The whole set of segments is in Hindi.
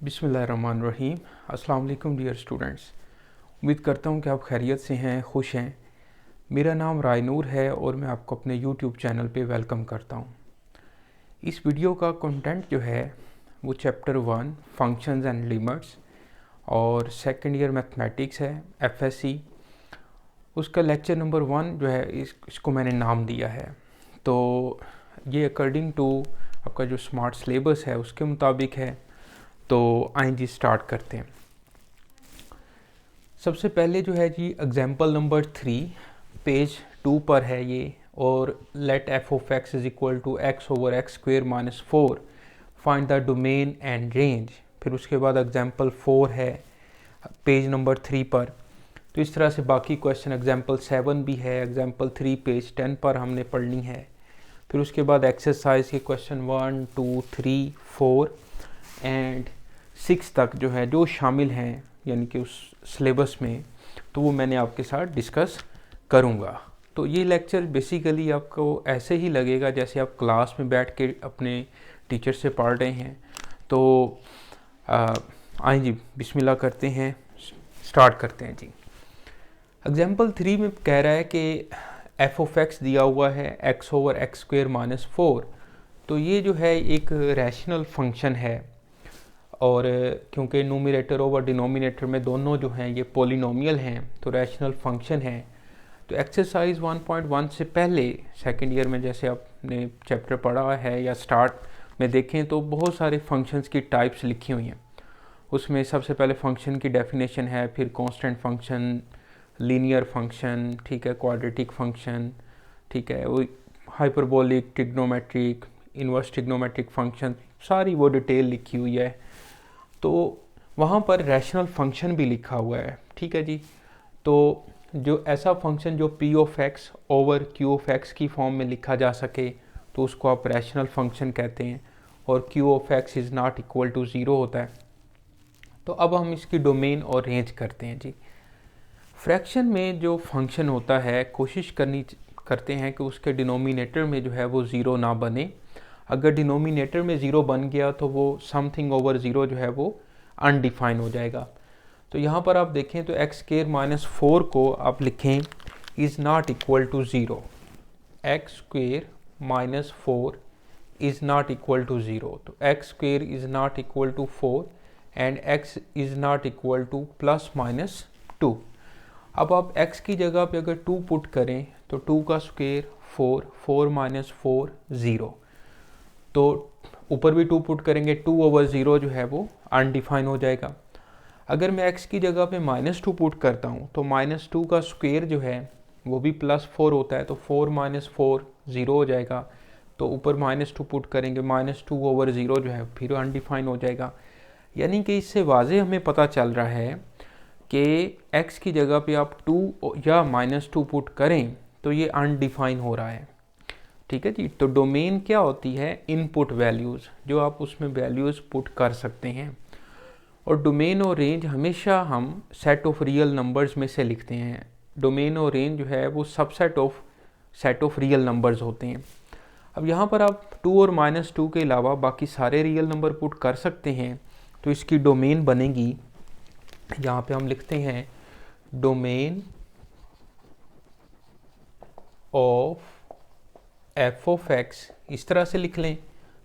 बिस्मिल्लाहिर्रहमानिर्रहीम। अस्सलाम वालेकुम डियर स्टूडेंट्स। उम्मीद करता हूँ कि आप खैरियत से हैं, खुश हैं। मेरा नाम रायनूर है और मैं आपको अपने यूट्यूब चैनल पे वेलकम करता हूँ। इस वीडियो का कंटेंट जो है वो चैप्टर 1 फंक्शंस एंड लिमिट्स और सेकेंड ईयर मैथमेटिक्स है, एफएससी। उसका लेक्चर नंबर 1 जो है इसको मैंने नाम दिया है। तो ये अकॉर्डिंग टू आपका जो स्मार्ट सिलेबस है उसके मुताबिक है। तो आइए जी स्टार्ट करते हैं। सबसे पहले जो है जी एग्जाम्पल नंबर 3 पेज 2 पर है ये, और let f of x is equal to x over x square minus 4 find the domain and range. फिर उसके बाद एग्जाम्पल 4 है पेज नंबर 3 पर। तो इस तरह से बाकी क्वेश्चन एग्जाम्पल 7 भी है, एग्जाम्पल 3 पेज 10 पर हमने पढ़नी है। फिर उसके बाद एक्सरसाइज के क्वेश्चन 1, 2, 3, 4 एंड 6 तक जो है जो शामिल हैं यानी कि उस सिलेबस में, तो वो मैंने आपके साथ डिस्कस करूँगा। तो ये लेक्चर बेसिकली आपको ऐसे ही लगेगा जैसे आप क्लास में बैठ के अपने टीचर से पढ़ रहे हैं। तो आइए जी बिस्मिल्लाह करते हैं, स्टार्ट करते हैं जी। एग्जाम्पल 3 में कह रहा है कि एफ ऑफ एक्स दिया हुआ है x over x square minus 4। तो ये जो है एक रैशनल फंक्शन है, और क्योंकि न्यूमरेटर ओवर डिनोमिनेटर में दोनों जो हैं ये पोलिनोमियल हैं तो रैशनल फंक्शन है। तो एक्सरसाइज 1.1 से पहले सेकंड ईयर में जैसे आपने चैप्टर पढ़ा है या स्टार्ट में देखें तो बहुत सारे फंक्शंस की टाइप्स लिखी हुई हैं। उसमें सबसे पहले फंक्शन की डेफिनेशन है, फिर कांस्टेंट फंक्शन, लीनियर फंक्शन, ठीक है, क्वाड्रेटिक फंक्शन, ठीक है, वो hyperbolic, trigonometric, inverse trigonometric function, सारी वो डिटेल लिखी हुई है। तो वहाँ पर रैशनल फंक्शन भी लिखा हुआ है, ठीक है जी। तो जो ऐसा फंक्शन जो P of x over Q of x की फॉर्म में लिखा जा सके तो उसको आप रैशनल फंक्शन कहते हैं, और q of x is not equal to 0 होता है। तो अब हम इसकी डोमेन और रेंज करते हैं जी। फ्रैक्शन में जो फंक्शन होता है कोशिश करते हैं कि उसके डिनोमिनेटर में जो है वो 0 ना बने। अगर डिनोमिनेटर में 0 बन गया तो वो समथिंग ओवर 0 जो है वो अनडिफाइन हो जाएगा। तो यहाँ पर आप देखें तो एक्स स्क्वेयर माइनस 4 को आप लिखें is not equal to 0। X square minus 4 is not equal to 0। तो x square is not equal to 4 and x is not equal to plus minus 2। अब आप x की जगह पे अगर 2 पुट करें तो 2 का स्क्वेयर 4, 4 माइनस 4 0। तो ऊपर भी 2 पुट करेंगे, 2 ओवर 0 जो है वो अनडिफाइन हो जाएगा। अगर मैं x की जगह पे माइनस 2 पुट करता हूँ तो माइनस 2 का स्क्वेयर जो है वो भी प्लस 4 होता है, तो 4 माइनस 4 0 हो जाएगा। तो ऊपर माइनस 2 पुट करेंगे, माइनस 2 ओवर 0 जो है फिर अनडिफाइन हो जाएगा। यानी कि इससे वाज़े हमें पता चल रहा है कि x की जगह पे आप 2 या माइनस 2 पुट करें तो ये अनडिफाइन हो रहा है, ठीक है जी। तो डोमेन क्या होती है? इनपुट वैल्यूज़, जो आप उसमें वैल्यूज़ पुट कर सकते हैं। और डोमेन और रेंज हमेशा हम सेट ऑफ रियल नंबर्स में से लिखते हैं। डोमेन और रेंज जो है वो subset of set of real numbers होते हैं। अब यहाँ पर आप 2 और माइनस 2 के अलावा बाकी सारे रियल नंबर पुट कर सकते हैं। तो इसकी डोमेन बनेगी, यहाँ पे हम लिखते हैं domain of F of x, इस तरह से लिख लें,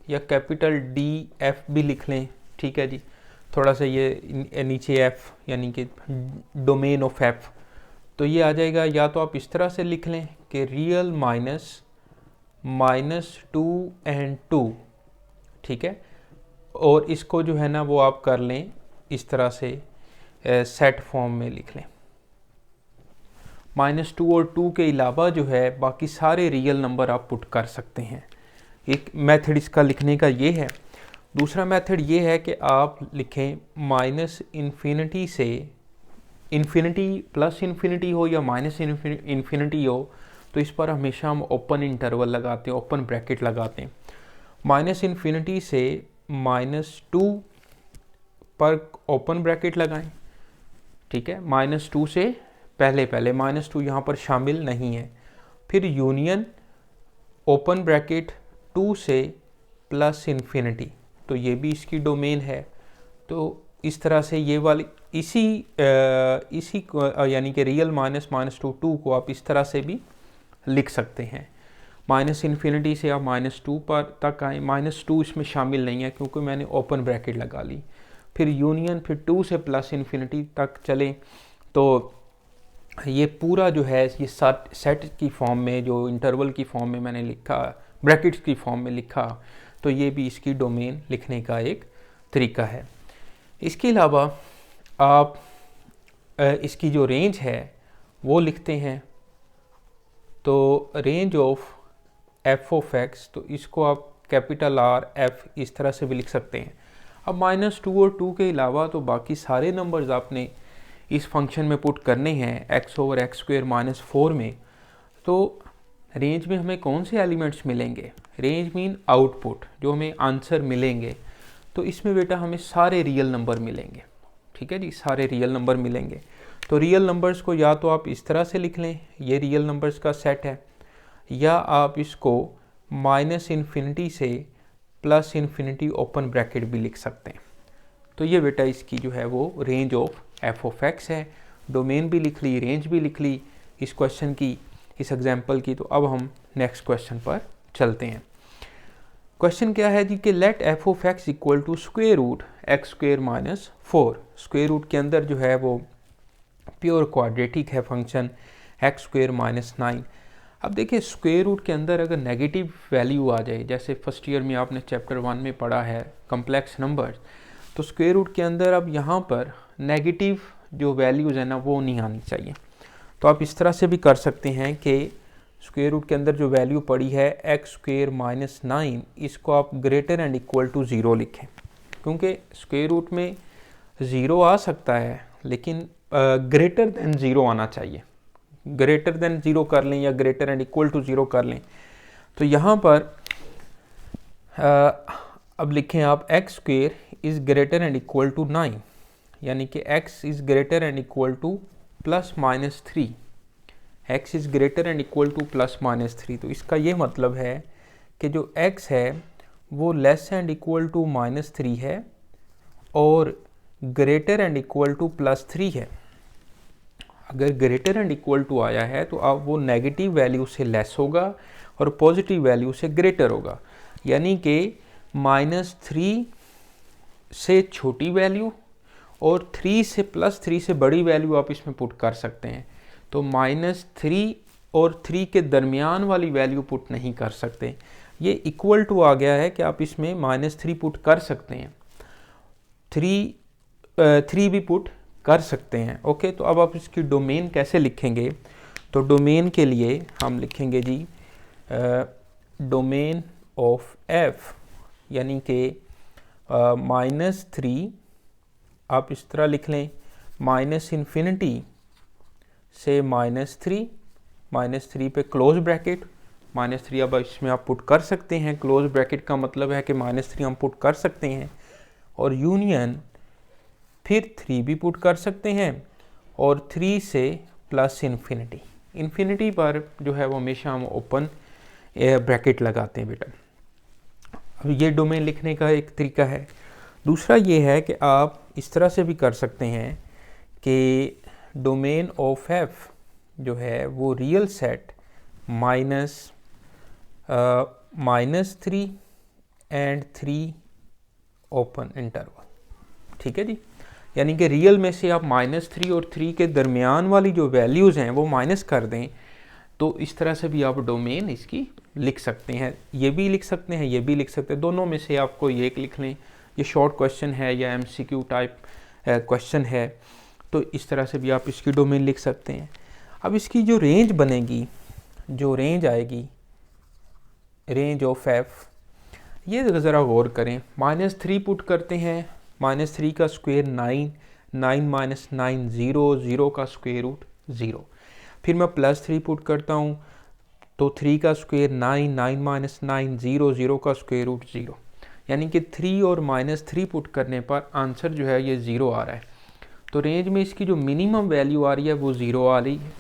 या कैपिटल डी एफ भी लिख लें, ठीक है जी। थोड़ा सा ये नीचे एफ यानी कि डोमेन ऑफ एफ, तो ये आ जाएगा। या तो आप इस तरह से लिख लें कि रियल माइनस माइनस 2 एंड 2, ठीक है। और इसको जो है ना वो आप कर लें इस तरह से सेट फॉर्म में लिख लें। माइनस 2 और 2 के अलावा जो है बाकी सारे रियल नंबर आप पुट कर सकते हैं। एक मेथड इसका लिखने का ये है। दूसरा मेथड ये है कि आप लिखें माइनस इन्फिनिटी से इन्फिनिटी, प्लस इन्फिनिटी हो या माइनस इन्फिनिटी हो, तो इस पर हमेशा हम ओपन इंटरवल लगाते हैं, ओपन ब्रैकेट लगाते हैं। माइनस इन्फिनिटी से माइनस 2 पर ओपन ब्रैकेट लगाएं, ठीक है। माइनस 2 से पहले माइनस 2 यहाँ पर शामिल नहीं है। फिर यूनियन ओपन ब्रैकेट 2 से प्लस इन्फिनिटी, तो ये भी इसकी डोमेन है। तो इस तरह से ये वाली इसी यानी कि रियल -(-2) को आप इस तरह से भी लिख सकते हैं। -∞ से आप -2 पर तक आए, -2 इसमें शामिल नहीं है क्योंकि मैंने ओपन ब्रैकेट लगा ली। फिर यूनियन, फिर 2 से +∞ तक चले तो ये पूरा जो है ये सेट की फॉर्म में, जो इंटरवल की फॉर्म में मैंने लिखा, ब्रैकेट्स की फॉर्म में लिखा, तो ये भी इसकी डोमेन लिखने का एक तरीका है। इसके अलावा आप इसकी जो रेंज है वो लिखते हैं। तो रेंज ऑफ f(x), तो इसको आप कैपिटल R F इस तरह से भी लिख सकते हैं। अब -2 और 2 के अलावा तो बाकी सारे नंबर्स आपने इस फंक्शन में पुट करने हैं x/(x²) - 4 में। तो रेंज में हमें कौन से एलिमेंट्स मिलेंगे? रेंज मीन आउटपुट, जो हमें आंसर मिलेंगे। तो इसमें बेटा हमें सारे रियल नंबर मिलेंगे। ठीक है जी, सारे रियल नंबर मिलेंगे। तो रियल नंबर्स को या तो आप इस तरह से लिख लें, ये रियल नंबर्स का सेट है, या आप इसको -∞ से +∞ ओपन ब्रैकेट भी लिख सकते हैं। तो ये बेटा इसकी जो है वो रेंज ऑफ f(x) है। डोमेन भी लिख ली, रेंज भी लिख ली इस क्वेश्चन की, इस एग्जाम्पल की। तो अब हम नेक्स्ट क्वेश्चन पर चलते हैं। क्वेश्चन क्या है जी कि let f(x) equal to (x²) - 4। Square root के अंदर जो है वो प्योर क्वाड्रेटिक है फंक्शन (x² - 9). अब देखिए स्क्वेयर रूट के अंदर अगर नेगेटिव वैल्यू आ जाए, जैसे फर्स्ट ईयर में आपने चैप्टर 1 में पढ़ा है कम्प्लेक्स नंबर्स, तो स्क्वेयर रूट के अंदर अब यहाँ पर नेगेटिव जो वैल्यूज़ है ना वो नहीं आनी चाहिए। तो आप इस तरह से भी कर सकते हैं कि स्क्वेयर रूट के अंदर जो वैल्यू पड़ी है (x² - 9), इसको आप ग्रेटर एंड इक्वल टू 0 लिखें, क्योंकि स्क्वेयर रूट में 0 आ सकता है लेकिन ग्रेटर देन 0 आना चाहिए। ग्रेटर देन 0 कर लें या ग्रेटर एंड इक्वल टू 0 कर लें। तो यहाँ पर अब लिखें आप (x² is greater and equal to 9), यानी कि x is greater and equal to +-3। x is greater and equal to +-3। तो इसका ये मतलब है कि जो x है वो लेस एंड इक्वल टू -3 है और ग्रेटर एंड इक्वल टू +3 है। अगर ग्रेटर एंड इक्वल टू आया है तो अब वो नेगेटिव वैल्यू से लेस होगा और पॉजिटिव वैल्यू से ग्रेटर होगा, यानी कि -3 से छोटी वैल्यू और 3 से +3 से बड़ी वैल्यू आप इसमें पुट कर सकते हैं। तो -3 और 3 के दरमियान वाली वैल्यू पुट नहीं कर सकते। ये इक्वल टू आ गया है कि आप इसमें -3 पुट कर सकते हैं, 3 भी पुट कर सकते हैं। ओके, तो अब आप इसकी डोमेन कैसे लिखेंगे? तो डोमेन के लिए हम लिखेंगे जी डोमेन ऑफ f, यानी कि -3 आप इस तरह लिख लें, -∞ से -3 पे क्लोज ब्रैकेट, -3 अब इसमें आप पुट कर सकते हैं। क्लोज ब्रैकेट का मतलब है कि -3 हम पुट कर सकते हैं, और यूनियन फिर 3 भी पुट कर सकते हैं, और 3 से +∞। इन्फिनिटी पर जो है वो हमेशा हम ओपन ब्रैकेट लगाते हैं बेटा। अब ये डोमेन लिखने का एक तरीका है। दूसरा ये है कि आप इस तरह से भी कर सकते हैं कि डोमेन ऑफ f जो है वो real set -3 and 3 open interval. ठीक है जी, यानी कि रियल में से आप -3 और 3 के दरमियान वाली जो वैल्यूज़ हैं वो माइनस कर दें। तो इस तरह से भी आप डोमेन इसकी लिख सकते हैं, ये भी लिख सकते हैं, ये भी लिख सकते हैं। दोनों में से आपको ये एक लिख लें, ये शॉर्ट क्वेश्चन है या MCQ टाइप क्वेश्चन है, तो इस तरह से भी आप इसकी डोमेन लिख सकते हैं। अब इसकी जो रेंज बनेगी, जो रेंज आएगी, रेंज ऑफ f, ये ज़रा गौर करें। -3 पुट करते हैं, -3 का स्क्वायर 9, 9 - 9 0, 0 का स्क्वायर रूट 0। फिर मैं +3 पुट करता हूँ तो 3 का स्क्वायर 9, 9 - 9 0, 0 का स्क्वायर रूट 0, यानी कि 3 और -3 पुट करने पर आंसर जो है ये 0 आ रहा है। तो रेंज में इसकी जो मिनिमम वैल्यू आ रही है वो 0 आ रही है।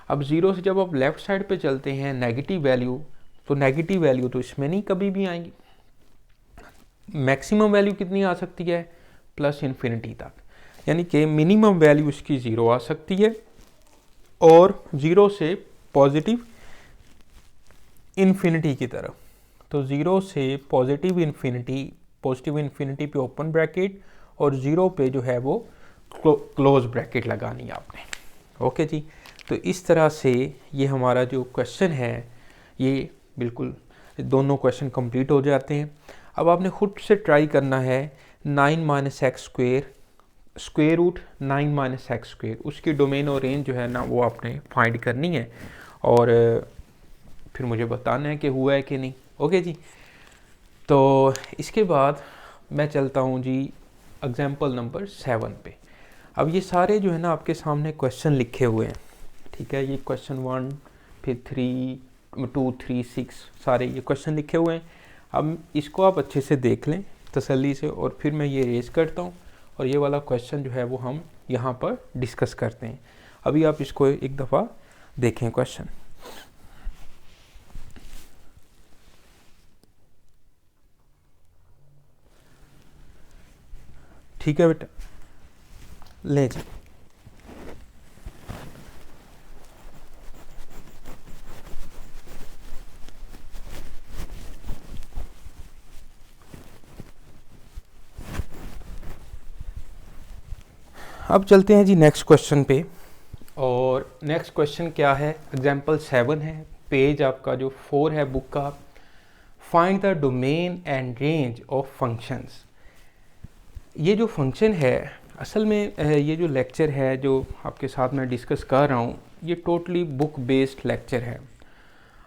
अब 0 से जब आप लेफ़्ट साइड पे चलते हैं नेगेटिव वैल्यू, तो नेगेटिव वैल्यू तो इसमें नहीं कभी भी आएंगी। मैक्सिमम वैल्यू कितनी आ सकती है? प्लस इन्फिनिटी तक, यानी कि मिनिमम वैल्यू इसकी 0 आ सकती है और 0 से पॉजिटिव इन्फिनिटी की तरफ। तो 0 से पॉजिटिव इन्फिनिटी पे ओपन ब्रैकेट और 0 पे जो है वो क्लोज ब्रैकेट लगानी है आपने। ओके जी, तो इस तरह से ये हमारा जो क्वेश्चन है ये बिल्कुल दोनों क्वेश्चन कंप्लीट हो जाते हैं। अब आपने खुद से ट्राई करना है 9 - x square square root 9 - x square, उसकी डोमेन और रेंज जो है ना वो आपने फाइंड करनी है और फिर मुझे बताना है कि हुआ है कि नहीं। ओके जी, तो इसके बाद मैं चलता हूँ जी एग्जाम्पल नंबर 7 पे। अब ये सारे जो है ना आपके सामने क्वेश्चन लिखे हुए हैं, ठीक है, ये क्वेश्चन 1 फिर 3 2 3 6 सारे ये क्वेश्चन लिखे हुए हैं। अब इसको आप अच्छे से देख लें तसल्ली से और फिर मैं ये रेज करता हूँ और ये वाला क्वेश्चन जो है वो हम यहाँ पर डिस्कस करते हैं। अभी आप इसको एक दफ़ा देखें क्वेश्चन। ठीक है बेटा, ले जी। अब चलते हैं जी नेक्स्ट क्वेश्चन पे। और नेक्स्ट क्वेश्चन क्या है, एग्जाम्पल 7 है, पेज आपका जो 4 है बुक का। Find the domain and range of functions. ये जो फंक्शन है असल में ये जो लेक्चर है जो आपके साथ मैं डिस्कस कर रहा हूँ ये टोटली बुक बेस्ड लेक्चर है।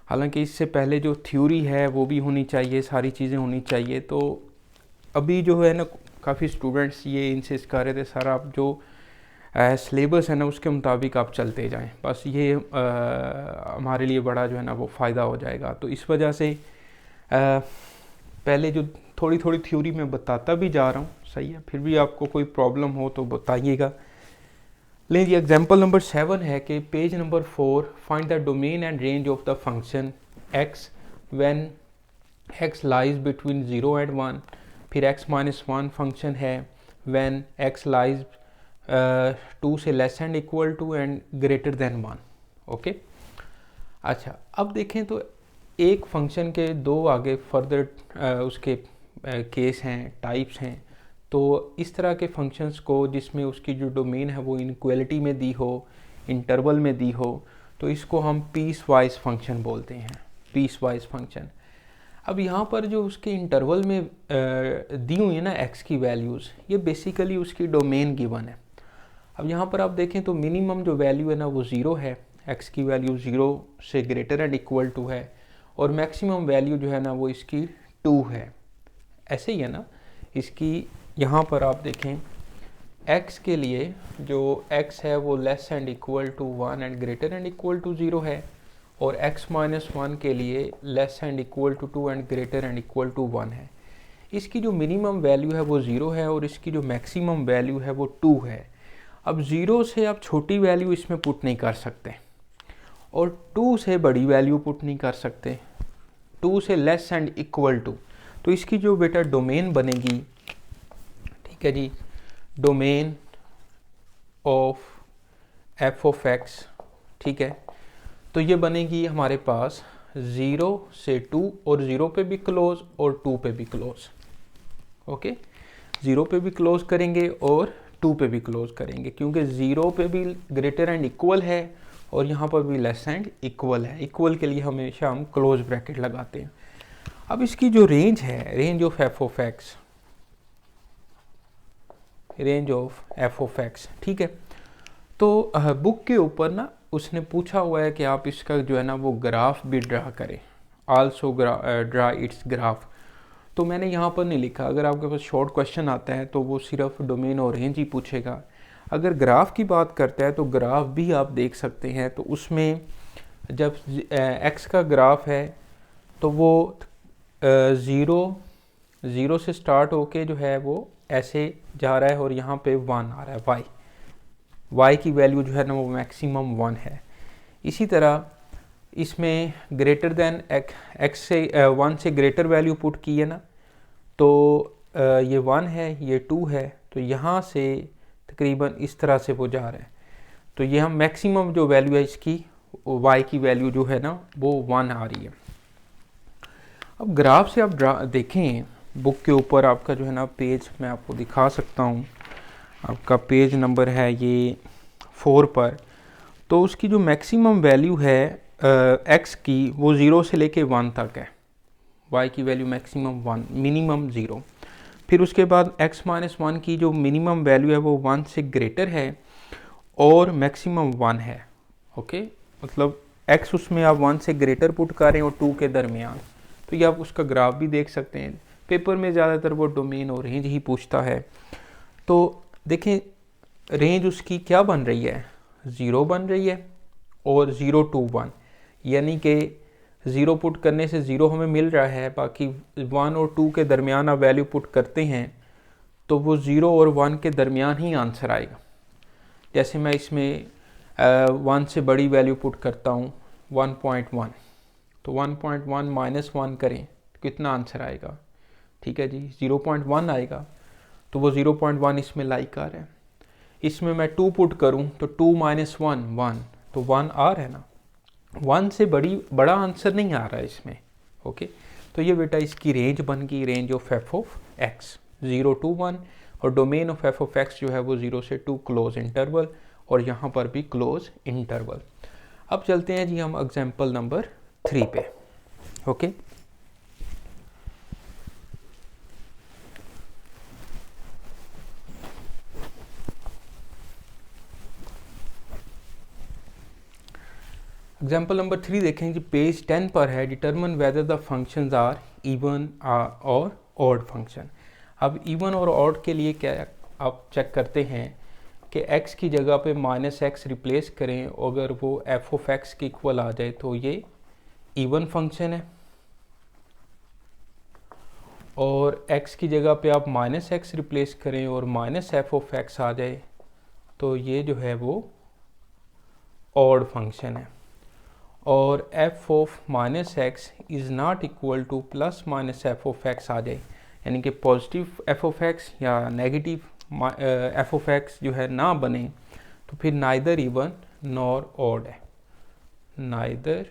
हालांकि इससे पहले जो थ्योरी है वो भी होनी चाहिए, सारी चीज़ें होनी चाहिए। तो अभी जो है ना काफ़ी स्टूडेंट्स ये इंसिस्ट कर रहे थे सर आप जो सिलेबस है ना उसके मुताबिक आप चलते जाएं, बस ये हमारे लिए बड़ा जो है ना वो फ़ायदा हो जाएगा। तो इस वजह से पहले जो थोड़ी थोड़ी थ्योरी में बताता भी जा रहा हूँ, सही है, फिर भी आपको कोई प्रॉब्लम हो तो बताइएगा। लेकिन एग्जाम्पल नंबर 7 है कि page number 4, find the domain and range of the function x when x lies between 0 and 1। फिर x - 1 फंक्शन है व्हेन x लाइज 2 से less and equal to and greater than 1। Okay, अच्छा अब देखें तो एक फंक्शन के दो आगे फर्दर उसके केस हैं, टाइप्स हैं। तो इस तरह के फंक्शंस को जिसमें उसकी जो डोमेन है वो इनक्वलिटी में दी हो, इंटरवल में दी हो, तो इसको हम पीस वाइज फंक्शन बोलते हैं, पीस वाइज फंक्शन। अब यहाँ पर जो उसके इंटरवल में दी हुई है ना x की वैल्यूज़, ये बेसिकली उसकी डोमेन गिवन है। अब यहाँ पर आप देखें तो मिनिमम जो वैल्यू है ना वो 0 है, x की वैल्यू 0 से ग्रेटर एंड इक्वल टू है, और मैक्सिमम वैल्यू जो है ना वो इसकी 2 है। ऐसे ही है ना, इसकी यहाँ पर आप देखें x के लिए जो x है वो less and equal to 1 and greater and equal to 0 है, और x - 1 के लिए less and equal to 2 and greater and equal to 1 है। इसकी जो मिनिमम वैल्यू है वो 0 है और इसकी जो मैक्सिमम वैल्यू है वो 2 है। अब 0 से आप छोटी वैल्यू इसमें पुट नहीं कर सकते और 2 से बड़ी वैल्यू पुट नहीं कर सकते, 2 से लेस एंड इक्वल टू। तो इसकी जो बेटा डोमेन बनेगी, ठीक है जी, domain of f of x, ठीक है, तो ये बनेगी हमारे पास 0 से 2 और 0 पे भी क्लोज और 2 पे भी क्लोज। ओके, 0 पे भी क्लोज करेंगे और 2 पे भी क्लोज करेंगे, क्योंकि 0 पे भी ग्रेटर एंड इक्वल है और यहाँ पर भी लेस एंड इक्वल है। इक्वल के लिए हमेशा हम क्लोज ब्रैकेट लगाते हैं। अब इसकी जो रेंज है, range of f of x, range of f of x, ठीक है, तो बुक के ऊपर ना उसने पूछा हुआ है कि आप इसका जो है ना वो ग्राफ भी ड्रा करें, आल्सो ड्रा इट्स ग्राफ। तो मैंने यहाँ पर नहीं लिखा, अगर आपके पास शॉर्ट क्वेश्चन आता है तो वो सिर्फ डोमेन और रेंज ही पूछेगा। अगर ग्राफ की बात करता है तो ग्राफ भी आप देख सकते हैं। तो उसमें जब x का ग्राफ है तो वो 0 से स्टार्ट होके जो है वो ऐसे जा रहा है और यहाँ पे 1 आ रहा है, y की वैल्यू जो है ना वो मैक्सिमम 1 है। इसी तरह इसमें ग्रेटर देन x से 1 से ग्रेटर वैल्यू पुट की है ना, तो ये 1 है, ये 2 है, तो तो यहाँ से तकरीबन इस तरह से वो जा रहा है। तो ये हम मैक्सिमम जो वैल्यू है इसकी y की वैल्यू जो है ना वो 1 आ रही है। अब ग्राफ से आप देखें बुक के ऊपर आपका जो है ना पेज मैं आपको दिखा सकता हूँ, आपका पेज नंबर है ये 4 पर। तो उसकी जो मैक्सिमम वैल्यू है x की वो 0 से लेके 1 तक है, y की वैल्यू मैक्सिमम 1 मिनिमम 0। फिर उसके बाद x माइनस 1 की जो मिनिमम वैल्यू है वो 1 से ग्रेटर है और मैक्सिमम 1 है। ओके, मतलब x उसमें आप 1 से ग्रेटर पुट करें और 2 के दरमियान, तो ये आप उसका ग्राफ भी देख सकते हैं। पेपर में ज़्यादातर वो डोमेन और रेंज ही पूछता है। तो देखें रेंज उसकी क्या बन रही है, 0 बन रही है और 0 to 1, यानी कि 0 पुट करने से 0 हमें मिल रहा है, बाकी 1 और 2 के दरमियान आप वैल्यू पुट करते हैं तो वो 0 और 1 के दरमियान ही आंसर आएगा। जैसे मैं इसमें 1 से बड़ी वैल्यू पुट करता हूँ 1.1, तो 1.1 माइनस 1 करें तो कितना आंसर आएगा, ठीक है जी 0.1 आएगा। तो वो 0.1 इसमें लाइक आ रहा है। इसमें मैं 2 पुट करूं तो 2 माइनस 1 1, तो 1 आ रहा है ना, 1 से बड़ा आंसर नहीं आ रहा है इसमें। ओके, तो ये बेटा इसकी रेंज बन गई, range of F of x 0 to 1, और domain of F of x जो है वो 0 से 2 क्लोज इंटरवल, और यहाँ पर भी क्लोज इंटरवल। अब चलते हैं जी हम एग्जाम्पल नंबर 3 पे। ओके, एग्जाम्पल नंबर 3 देखें कि पेज 10 पर है, determine whether the functions are even और ऑड फंक्शन। अब इवन और ऑड के लिए क्या आप चेक करते हैं कि x की जगह पे माइनस एक्स रिप्लेस करें, अगर वो एफ ऑफ एक्स के इक्वल आ जाए तो ये इवन फंक्शन है, और x की जगह पे आप माइनस एक्स रिप्लेस करें और माइनस एफ ऑफ एक्स आ जाए तो ये जो है वो ऑड फंक्शन है। और f of minus x is not equal to plus minus f of x आ जाए, यानी कि पॉजिटिव एफ ऑफ एक्स या नेगेटिव एफ ऑफ एक्स जो है ना बने, तो फिर नाइदर इवन नॉर ऑड है, neither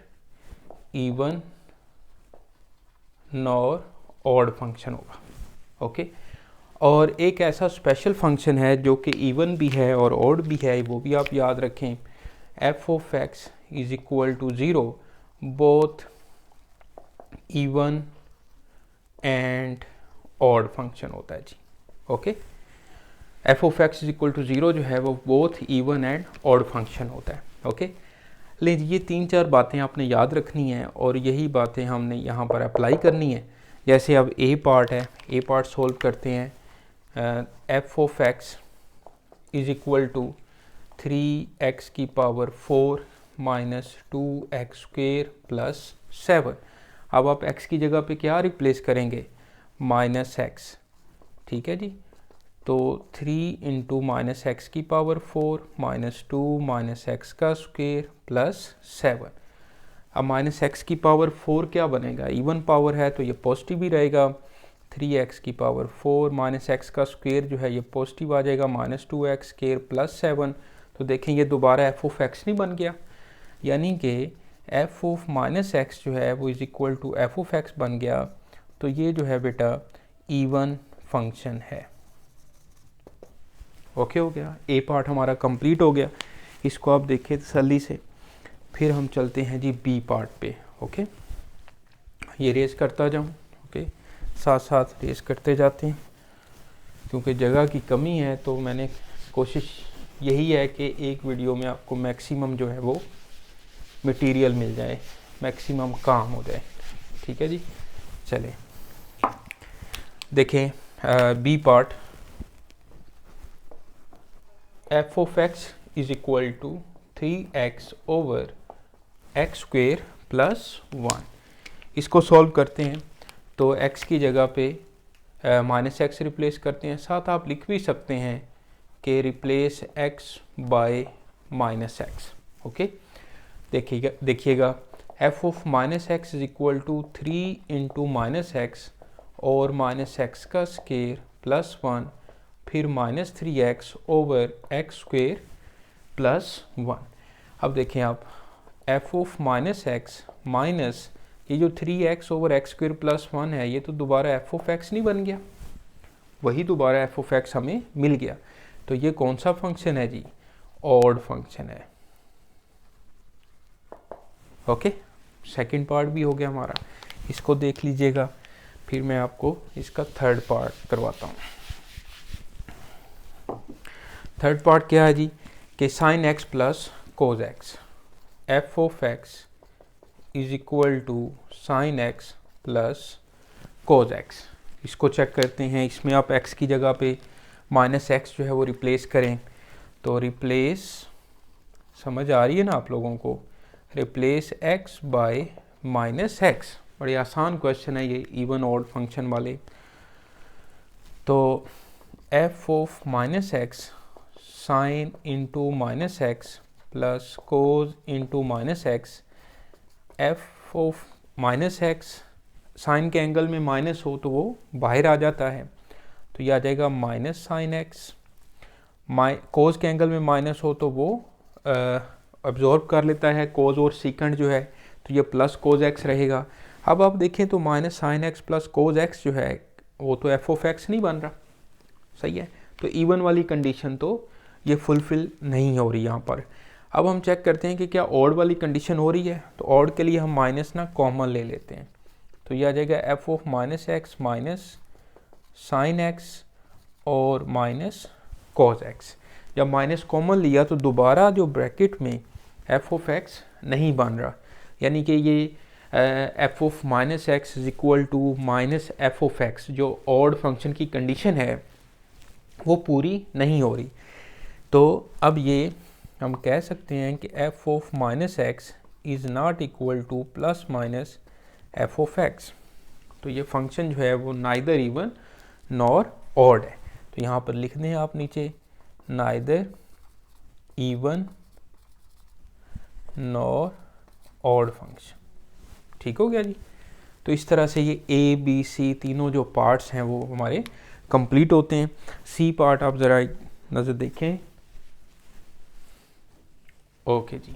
even nor odd function होगा। ओके, और एक ऐसा स्पेशल फंक्शन है जो कि इवन भी है और ऑड भी है, वो भी आप याद रखें, f of x is equal to 0 both even and odd function होता है जी। Okay, f of x is equal to 0 जो है वो both even and odd function होता है। ओके, लेकिन ये 3-4 बातें आपने याद रखनी है और यही बातें हमने यहाँ पर अप्लाई करनी है। जैसे अब ए पार्ट है, ए पार्ट सोल्व करते हैं। F of x is equal to 3x की power 4 minus 2x square plus 7। अब आप x की जगह पे क्या रिप्लेस करेंगे, माइनस x, ठीक है जी। तो 3 इंटू माइनस एक्स की पावर 4 माइनस 2 माइनस एक्स का स्क्वेयर प्लस 7। अब माइनस एक्स की पावर 4 क्या बनेगा, इवन पावर है तो ये पॉजिटिव ही रहेगा। 3x की पावर 4 माइनस एक्स का स्क्वेयर जो है ये पॉजिटिव आ जाएगा, माइनस 2x स्क्वेयर प्लस 7। तो देखें ये दोबारा एफ ऑफ एक्स नहीं बन गया, यानी कि एफ ऑफ माइनस एक्स जो है वो is equal to f of x बन गया। तो ये जो है बेटा इवन फंक्शन है। ओके हो गया, ए पार्ट हमारा कंप्लीट हो गया, इसको आप देखें तसल्ली से। फिर हम चलते हैं जी बी पार्ट पे। ओके, ये रेस करता जाऊँ, ओके, साथ साथ रेस करते जाते हैं, क्योंकि जगह की कमी है तो मैंने कोशिश यही है कि एक वीडियो में आपको मैक्सिमम जो है वो मटेरियल मिल जाए, मैक्सिमम काम हो जाए, ठीक है जी। चलें देखें B part, f of x is equal to 3x over x square plus 1। इसको सॉल्व करते हैं तो x की जगह पे माइनस एक्स रिप्लेस करते हैं, साथ आप लिख भी सकते हैं कि replace x by minus x. Okay, देखिएगा f of minus x is equal to 3 into minus x और माइनस एक्स का स्क्वेयर प्लस 1 फिर -3x over x square plus 1। अब देखें आप, एफ ऑफ -x माइनस ये जो 3x over x square plus 1 है, ये तो दोबारा एफ ऑफ एक्स नहीं बन गया, वही दोबारा एफ ऑफ एक्स हमें मिल गया। तो ये कौन सा फंक्शन है जी? ऑड फंक्शन है। ओके, सेकंड पार्ट भी हो गया हमारा, इसको देख लीजिएगा। फिर मैं आपको इसका थर्ड पार्ट करवाता हूँ। थर्ड पार्ट क्या है जी? कि sine x plus cos x, f of x is equal to sine x plus cos x. इसको चेक करते हैं। इसमें आप x की जगह पे -x जो है वो रिप्लेस करें। तो रिप्लेस, समझ आ रही है ना आप लोगों को? Replace x by -x। बड़ी आसान क्वेश्चन है ये, इवन ऑड फंक्शन वाले। तो f of -x sine into -x plus cos into -x, f of -x sine के एंगल में माइनस हो तो वो बाहर आ जाता है, तो ये आ जाएगा माइनस साइन एक्स। कोज के एंगल में माइनस हो तो वो अब्जॉर्ब कर लेता है कोज और सीकेंड जो है, तो ये प्लस कोज एक्स रहेगा। अब आप देखें तो minus sign x plus cos x जो है वो तो एफ ऑफ एक्स नहीं बन रहा, सही है। तो इवन वाली कंडीशन तो ये फुलफिल नहीं हो रही यहाँ पर। अब हम चेक करते हैं कि क्या ऑड वाली कंडीशन हो रही है। तो ऑड के लिए हम माइनस ना कॉमन ले लेते हैं, तो ये आ जाएगा F of -x minus sine x और माइनस कॉज एक्स। जब माइनस कॉमन लिया तो दोबारा जो ब्रैकेट में एफ ऑफ एक्स नहीं बन रहा, यानी कि ये f of -x is equal to minus f of x, जो ऑड फंक्शन की कंडीशन है वो पूरी नहीं हो रही। तो अब ये हम कह सकते हैं कि f of -x is not equal to plus minus f of x. तो ये फंक्शन जो है वो नाइदर इवन नॉर ऑड है। तो यहाँ पर लिख दें आप नीचे, neither even nor odd function. ठीक हो गया जी। तो इस तरह से ये ए बी सी तीनों जो पार्ट्स हैं वो हमारे कंप्लीट होते हैं। सी पार्ट आप ज़रा नज़र देखें। ओके जी,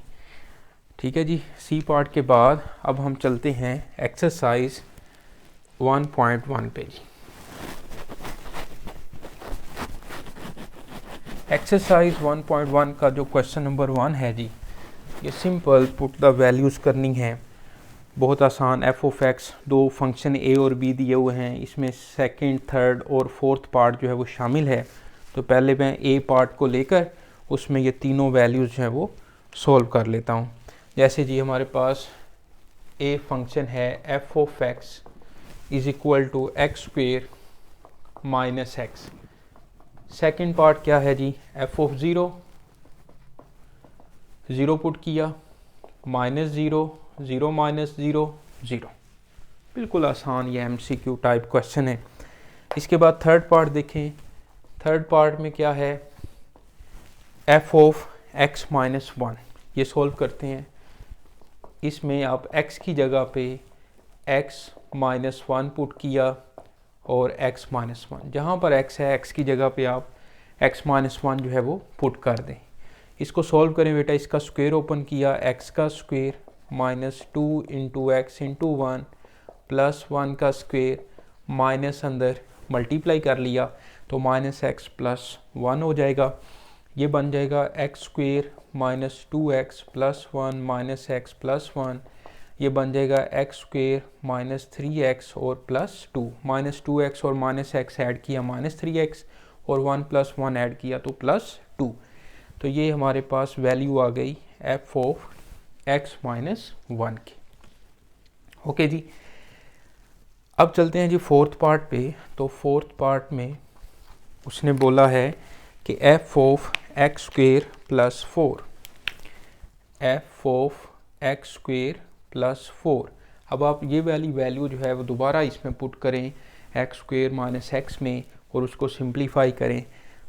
ठीक है जी। सी पार्ट के बाद अब हम चलते हैं एक्सरसाइज 1.1 पे जी। एक्सरसाइज 1.1 का जो क्वेश्चन नंबर 1 है जी, ये सिंपल पुट द वैल्यूज़ करनी है, बहुत आसान। एफ ऑफ एक्स, दो फंक्शन ए और बी दिए हुए हैं, इसमें सेकंड, थर्ड और फोर्थ पार्ट जो है वो शामिल है। तो पहले मैं ए पार्ट को लेकर उसमें ये तीनों वैल्यूज़ जो है वो सॉल्व कर लेता हूँ। जैसे जी हमारे पास ए फंक्शन है f of x is equal to x square minus x. Second part क्या है जी? F of zero, zero put किया, minus zero, zero minus zero, zero. बिल्कुल आसान, ये MCQ टाइप क्वेश्चन है। इसके बाद थर्ड पार्ट देखें। थर्ड पार्ट में क्या है? F of x minus one, ये सॉल्व करते हैं। इसमें आप x की जगह पे x माइनस वन पुट किया और x माइनस वन, जहाँ पर x है x की जगह पे आप x माइनस वन जो है वो पुट कर दें। इसको सॉल्व करें बेटा। इसका स्क्वायर ओपन किया, x का square minus two into x into one plus one का स्क्वायर माइनस अंदर मल्टीप्लाई कर लिया, तो माइनस एक्स प्लस वन हो जाएगा। ये बन जाएगा x square minus two x plus one minus x plus one. ये बन जाएगा x square minus three x और plus two, minus two x और माइनस एक्स ऐड किया माइनस थ्री एक्स और वन प्लस वन ऐड किया तो प्लस टू। तो ये हमारे पास वैल्यू आ गई F of x minus one की। ओके जी। अब चलते हैं जी फोर्थ पार्ट पे। तो फोर्थ पार्ट में उसने बोला है कि f of x square plus four, F of x square plus four. अब आप ये वाली वैल्यू जो है वो दोबारा इसमें पुट करें एक्स स्क्वेयर माइनस एक्स में और उसको सिंप्लीफाई करें,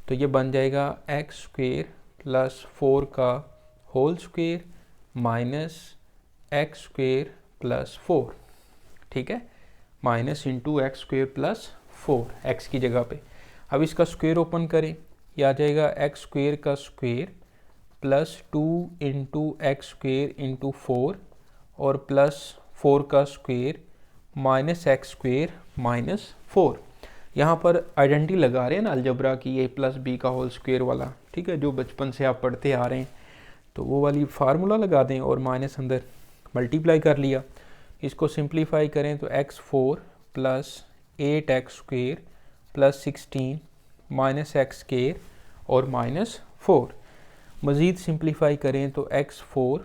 तो ये बन जाएगा एक्स स्क्वेयर प्लस फोर का whole square minus x square plus four. ठीक है, minus into x square plus four x की जगह पे। अब इसका स्क्वायर ओपन करें, ये आ जाएगा एक्स स्क्वायर का square plus 2 into x square into 4 और प्लस 4 का square minus x square minus 4। यहाँ पर आइडेंटिटी लगा रहे हैं ना अलजबरा की, ए प्लस बी का होल स्क्वायर वाला, ठीक है, जो बचपन से आप पढ़ते आ रहे हैं, तो वो वाली फार्मूला लगा दें और माइनस अंदर मल्टीप्लाई कर लिया। इसको सिंप्लीफाई करें तो x4 plus 8x square plus 16 minus x square और माइनस 4। मज़ीद सिंप्लीफाई करें तो x4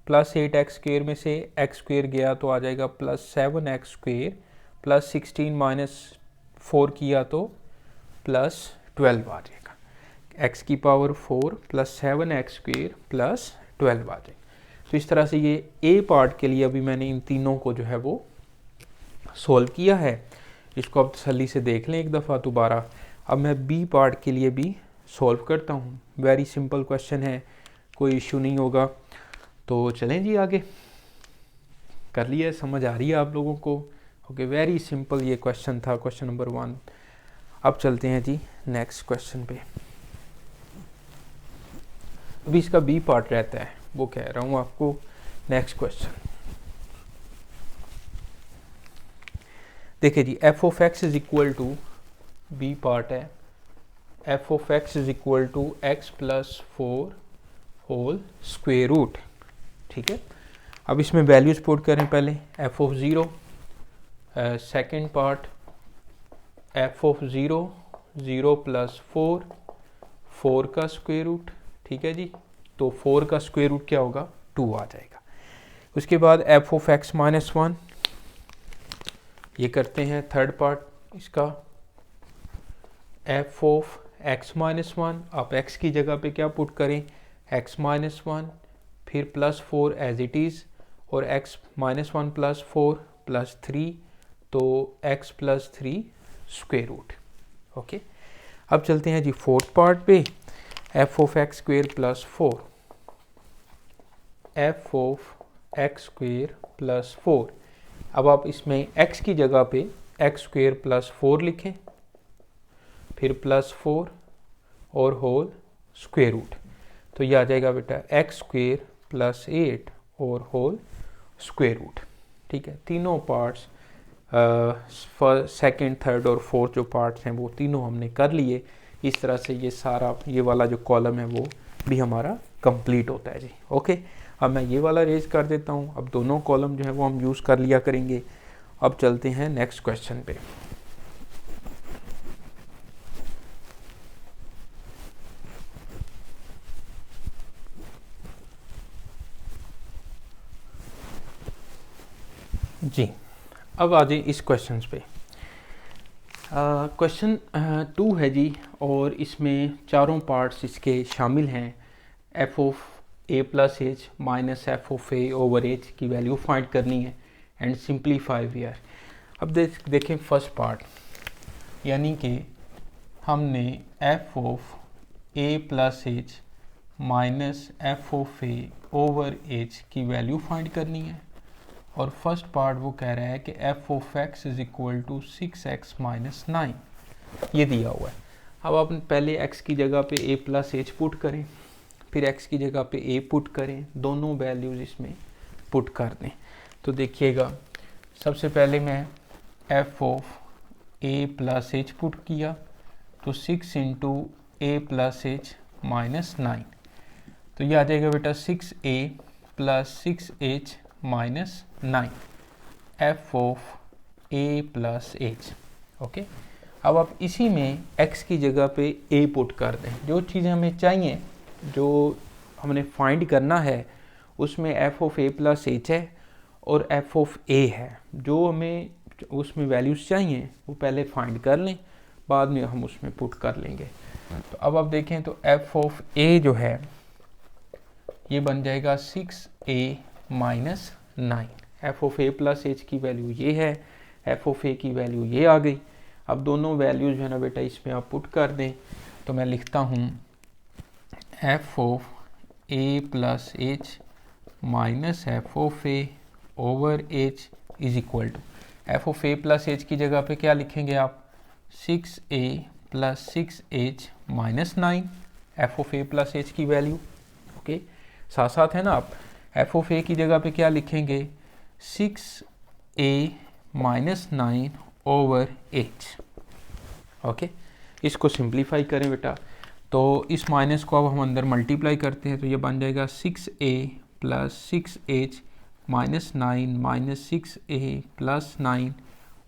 प्लस 8x स्क्वायर में से x स्क्वायर गया तो आ जाएगा plus 7x square plus 16 minus 4 किया तो प्लस 12 आ जाएगा। x की power 4 plus 7x square plus 12 आ जाएगा। तो इस तरह से ये a पार्ट के लिए अभी मैंने इन तीनों को जो है वो सॉल्व किया है। इसको आप तसल्ली से देख लें एक दफ़ा दोबारा। अब मैं b पार्ट के लिए भी सॉल्व करता हूँ। वेरी सिंपल क्वेश्चन है, कोई इशू नहीं होगा। तो चलें जी आगे, कर लिया, समझ आ रही है आप लोगों को? ओके, वेरी सिंपल ये क्वेश्चन था, क्वेश्चन नंबर 1। अब चलते हैं जी नेक्स्ट क्वेश्चन पे। अभी इसका बी पार्ट रहता है, वो कह रहा हूँ आपको। नेक्स्ट क्वेश्चन देखिए जी, f of x is equal to, B part है, f of x is equal to x plus 4 whole square root, ठीक है। अब इसमें वैल्यूज पुट करें पहले, f of 0, second part f of 0, 0 plus 4, 4 का स्क्वेयर रूट, ठीक है जी। तो 4 का स्क्वेयर रूट क्या होगा, 2 आ जाएगा। उसके बाद एफ ऑफ एक्स माइनस 1, ये करते हैं थर्ड पार्ट इसका, एफ ऑफ एक्स माइनस 1, आप एक्स की जगह पे क्या पुट करें, एक्स माइनस 1, फिर प्लस 4 एज इट इज़, और एक्स माइनस 1 प्लस 4 प्लस 3, तो x plus 3 square root. Okay, अब चलते हैं जी फोर्थ पार्ट पे, f of x square plus 4, f of x square plus 4। अब आप इसमें x की जगह पे एक्स स्क्वेयर प्लस 4 लिखें, फिर प्लस 4 और होल स्क्वेयर रूट, तो ये आ जाएगा बेटा एक्स स्क्वेयर प्लस 8 और होल स्क्वेयर रूट, ठीक है। तीनों पार्ट्स सेकंड, थर्ड और फोर्थ जो पार्ट्स हैं वो तीनों हमने कर लिए। इस तरह से ये सारा, ये वाला जो कॉलम है वो भी हमारा कंप्लीट होता है जी। ओके, अब मैं ये वाला रेज कर देता हूँ। अब दोनों कॉलम जो है वो हम यूज़ कर लिया करेंगे। अब चलते हैं नेक्स्ट क्वेश्चन पे। जी, अब आ जाए इस क्वेश्चन पे। क्वेश्चन 2 है जी, और इसमें चारों पार्ट्स इसके शामिल हैं। F of a plus h minus f of a over H की वैल्यू फाइंड करनी है एंड सिंप्लीफाई वीआर। अब देखें फर्स्ट पार्ट, यानी कि हमने F of a plus h minus f of a over H की वैल्यू फाइंड करनी है। और फर्स्ट पार्ट वो कह रहा है कि f of x is equal to 6x minus 9, ये दिया हुआ है। अब आप पहले x की जगह पे a प्लस एच पुट करें, फिर x की जगह पे a पुट करें, दोनों वैल्यूज़ इसमें पुट कर दें। तो देखिएगा, सबसे पहले मैं F of a plus h put किया तो 6 into a plus h minus 9, तो ये आ जाएगा बेटा 6a plus 6h minus 9, f of a plus H. Okay, अब आप इसी में x की जगह पे a पुट कर दें। जो चीज़ें हमें चाहिए, जो हमने फाइंड करना है, उसमें F of a plus H है और एफ ऑफ ए है। जो हमें उसमें वैल्यूज़ चाहिए वो पहले फाइंड कर लें, बाद में हम उसमें पुट कर लेंगे। तो अब आप देखें तो एफ ऑफ ए जो है ये बन जाएगा 6a minus 9। F of a plus h की वैल्यू ये है, एफ ऑफ ए की वैल्यू ये आ गई। अब दोनों वैल्यूज जो है ना बेटा इसमें आप पुट कर दें। तो मैं लिखता हूँ f of a plus h minus f of a over h is equal to, f of a plus h की जगह पे क्या लिखेंगे आप, 6a plus 6h minus 9 f of a plus h की वैल्यू। ओके, साथ साथ है ना, आप एफ ऑफ ए की जगह पे क्या लिखेंगे, 6a minus 9 over H. Okay, इसको सिंप्लीफाई करें बेटा, तो इस माइनस को अब हम अंदर मल्टीप्लाई करते हैं तो ये बन जाएगा 6a plus 6h minus 9 minus 6a plus 9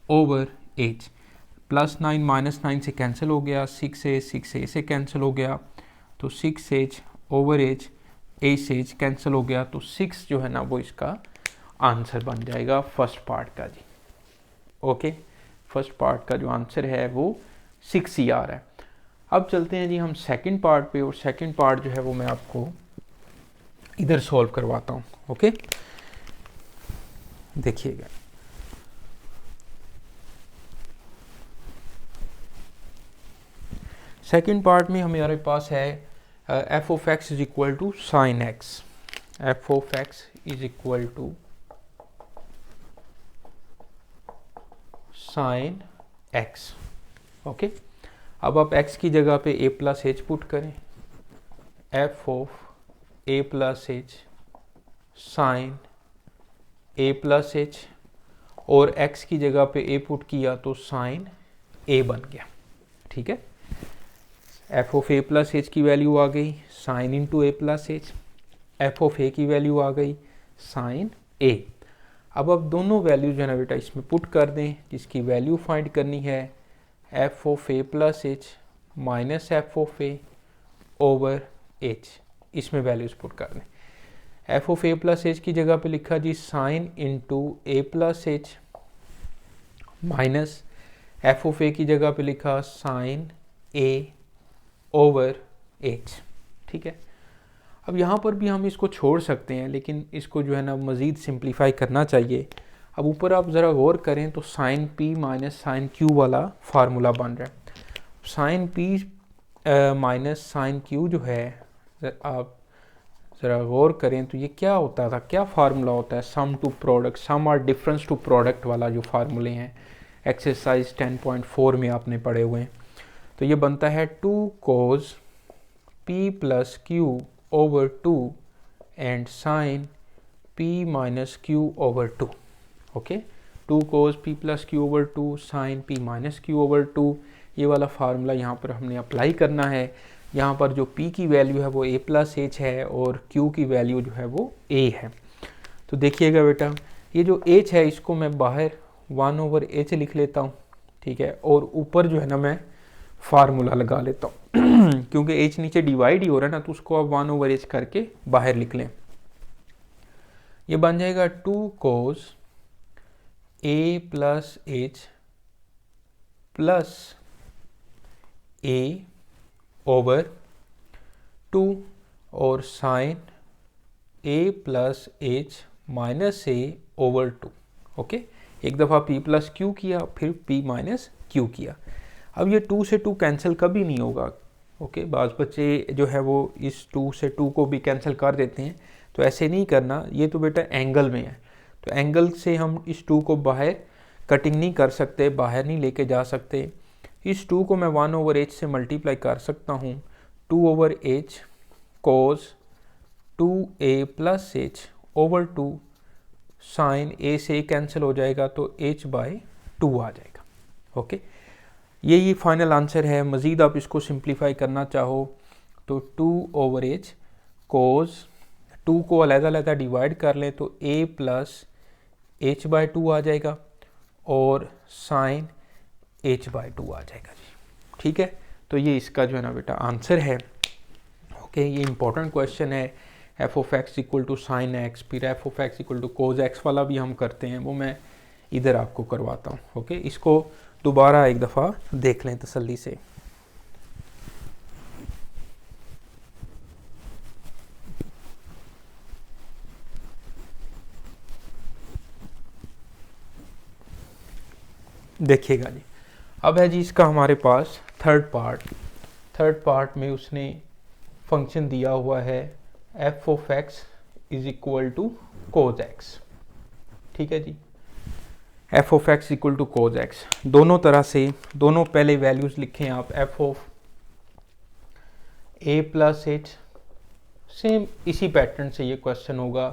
over h। Plus 9 minus 9 से कैंसिल हो गया, 6a से कैंसिल हो गया, तो 6h ओवर h, a से h कैंसिल हो गया, तो 6 जो है ना वो इसका आंसर बन जाएगा फर्स्ट पार्ट का जी। ओके, फर्स्ट पार्ट का जो आंसर है वो 6 ही आ रहा है। अब चलते हैं जी हम सेकंड पार्ट पे, और सेकंड पार्ट जो है वो मैं आपको इधर सॉल्व करवाता हूँ। ओके, देखिएगा, सेकंड पार्ट में हमारे पास है f of x is equal to sine x. F of x is equal to sine x. Okay, अब आप x की जगह पे a प्लस एच पुट करें, f of a plus h sine a plus h, और x की जगह पे a पुट किया तो साइन a बन गया। ठीक है, f of a plus h की वैल्यू आ गई sign into a plus h, f of a की वैल्यू आ गई साइन a। अब आप दोनों वैल्यू जो है ना बेटा इसमें पुट कर दें, जिसकी वैल्यू फाइंड करनी है f of a plus h minus f of a over h, इसमें वैल्यूज पुट कर दें। F of a plus h की जगह पे लिखा जी sine into a plus h, minus f of a की जगह पे लिखा साइन ए ओवर एच। ठीक है, अब यहाँ पर भी हम इसको छोड़ सकते हैं, लेकिन इसको जो है ना मज़ीद सिंप्लीफाई करना चाहिए। अब ऊपर आप ज़रा गौर करें तो sine p minus sine q वाला फार्मूला बन रहा है। Sine p minus sine q जो है, आप ज़रा गौर करें तो ये क्या होता था, क्या फार्मूला होता है, सम टू प्रोडक्ट, सम और डिफरेंस टू प्रोडक्ट वाला जो फार्मूले हैं एक्सरसाइज 10.4 में आपने पढ़े हुए हैं। तो ये बनता है 2 cos p plus q over 2 and sine p minus q over 2। Okay, 2 cos p plus q over 2 sine p minus q over 2, ये वाला फार्मूला यहाँ पर हमने अप्लाई करना है। यहाँ पर जो p की वैल्यू है वो a प्लस एच है और q की वैल्यू जो है वो a है। तो देखिएगा बेटा, ये जो h है इसको मैं बाहर 1 ओवर h लिख लेता हूँ। ठीक है, और ऊपर जो है ना मैं फार्मूला लगा लेता हूँ क्योंकि h नीचे डिवाइड ही हो रहा है ना, तो उसको आप 1 ओवर h करके बाहर लिख लें। ये बन जाएगा 2 cos a plus h plus a over 2 और sine a plus h minus a over 2। Okay, एक दफ़ा p प्लस क्यू किया, फिर p माइनस क्यू किया। अब ये 2 से 2 कैंसिल कभी नहीं होगा। ओके, बाज़ बच्चे जो है वो इस 2 से 2 को भी कैंसिल कर देते हैं, तो ऐसे नहीं करना। ये तो बेटा एंगल में है, तो एंगल से हम इस 2 को बाहर कटिंग नहीं कर सकते, बाहर नहीं लेके जा सकते। इस 2 को मैं 1 ओवर एच से मल्टीप्लाई कर सकता हूँ, 2 over h cos 2a plus h over 2 sine a से कैंसिल हो जाएगा तो h बाय 2 आ जाएगा। ओके, यही फाइनल आंसर है। मज़ीद आप इसको सिंप्लीफाई करना चाहो तो 2 ओवर एच कोस 2 को अलग-अलग डिवाइड कर लें तो a प्लस एच बाय 2 आ जाएगा और साइन h बाय 2 आ जाएगा जी। ठीक है, तो ये इसका जो है ना बेटा आंसर है। ओके, ये इंपॉर्टेंट क्वेश्चन है। F of x equal to sine x, फिर f of x equal to cos x वाला भी हम करते हैं, वो मैं इधर आपको करवाता हूँ। ओके, इसको दोबारा एक दफ़ा देख लें तसल्ली से। देखिएगा जी, अब है जी इसका हमारे पास थर्ड पार्ट में उसने फंक्शन दिया हुआ है f of x is equal to cos x. ठीक है जी, f of x equal to cos x. दोनों तरह से दोनों पहले वैल्यूज़ लिखें आप, f of a plus h, same इसी पैटर्न से ये क्वेश्चन होगा,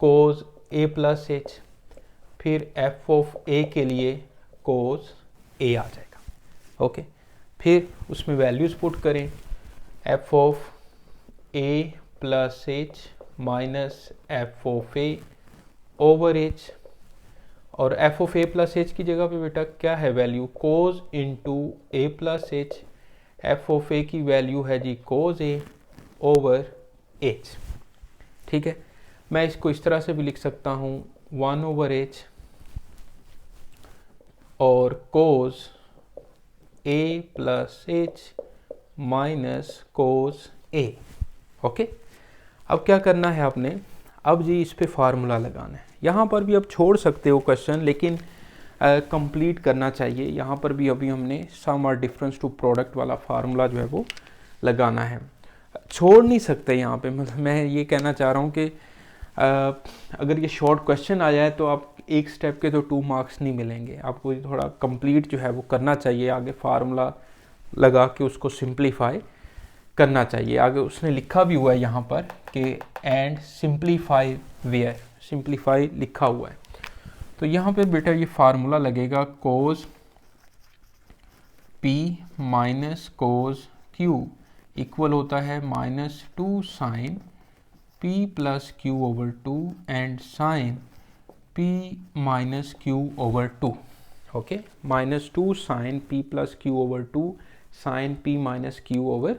कोज ए प्लस एच, फिर एफ ऑफ ए के लिए कोज ए आ जाएगा। ओके, फिर उसमें वैल्यूज़ पुट करें, f of a plus h minus f of a over h, और f of a plus h की जगह पे बेटा क्या है value, cos into a plus h, f of a की वैल्यू है जी कोज ए ओवर एच। ठीक है, मैं इसको इस तरह से भी लिख सकता हूँ 1 ओवर एच और कोज a plus h minus cos A. Okay, अब क्या करना है आपने, अब जी इस पे फार्मूला लगाना है। यहाँ पर भी अब छोड़ सकते हो क्वेश्चन, लेकिन कंप्लीट करना चाहिए। यहाँ पर भी अभी हमने सम और डिफरेंस टू प्रोडक्ट वाला फार्मूला जो है वो लगाना है, छोड़ नहीं सकते यहाँ पे। मतलब मैं ये कहना चाह रहा हूँ कि अगर ये शॉर्ट क्वेश्चन आ जाए तो आप एक स्टेप के तो 2 मार्क्स नहीं मिलेंगे, आपको थोड़ा कंप्लीट जो है वो करना चाहिए, आगे फार्मूला लगा के उसको सिंप्लीफाई करना चाहिए। आगे उसने लिखा भी हुआ है यहाँ पर कि एंड सिंप्लीफाई वेयर, सिंप्लीफाई लिखा हुआ है। तो यहाँ पे बेटा ये फार्मूला लगेगा, cos p minus cos q equal होता है -2 sine p plus q over 2 and sine p minus q over 2। Okay, -2 sine p plus q over 2 sine p minus q over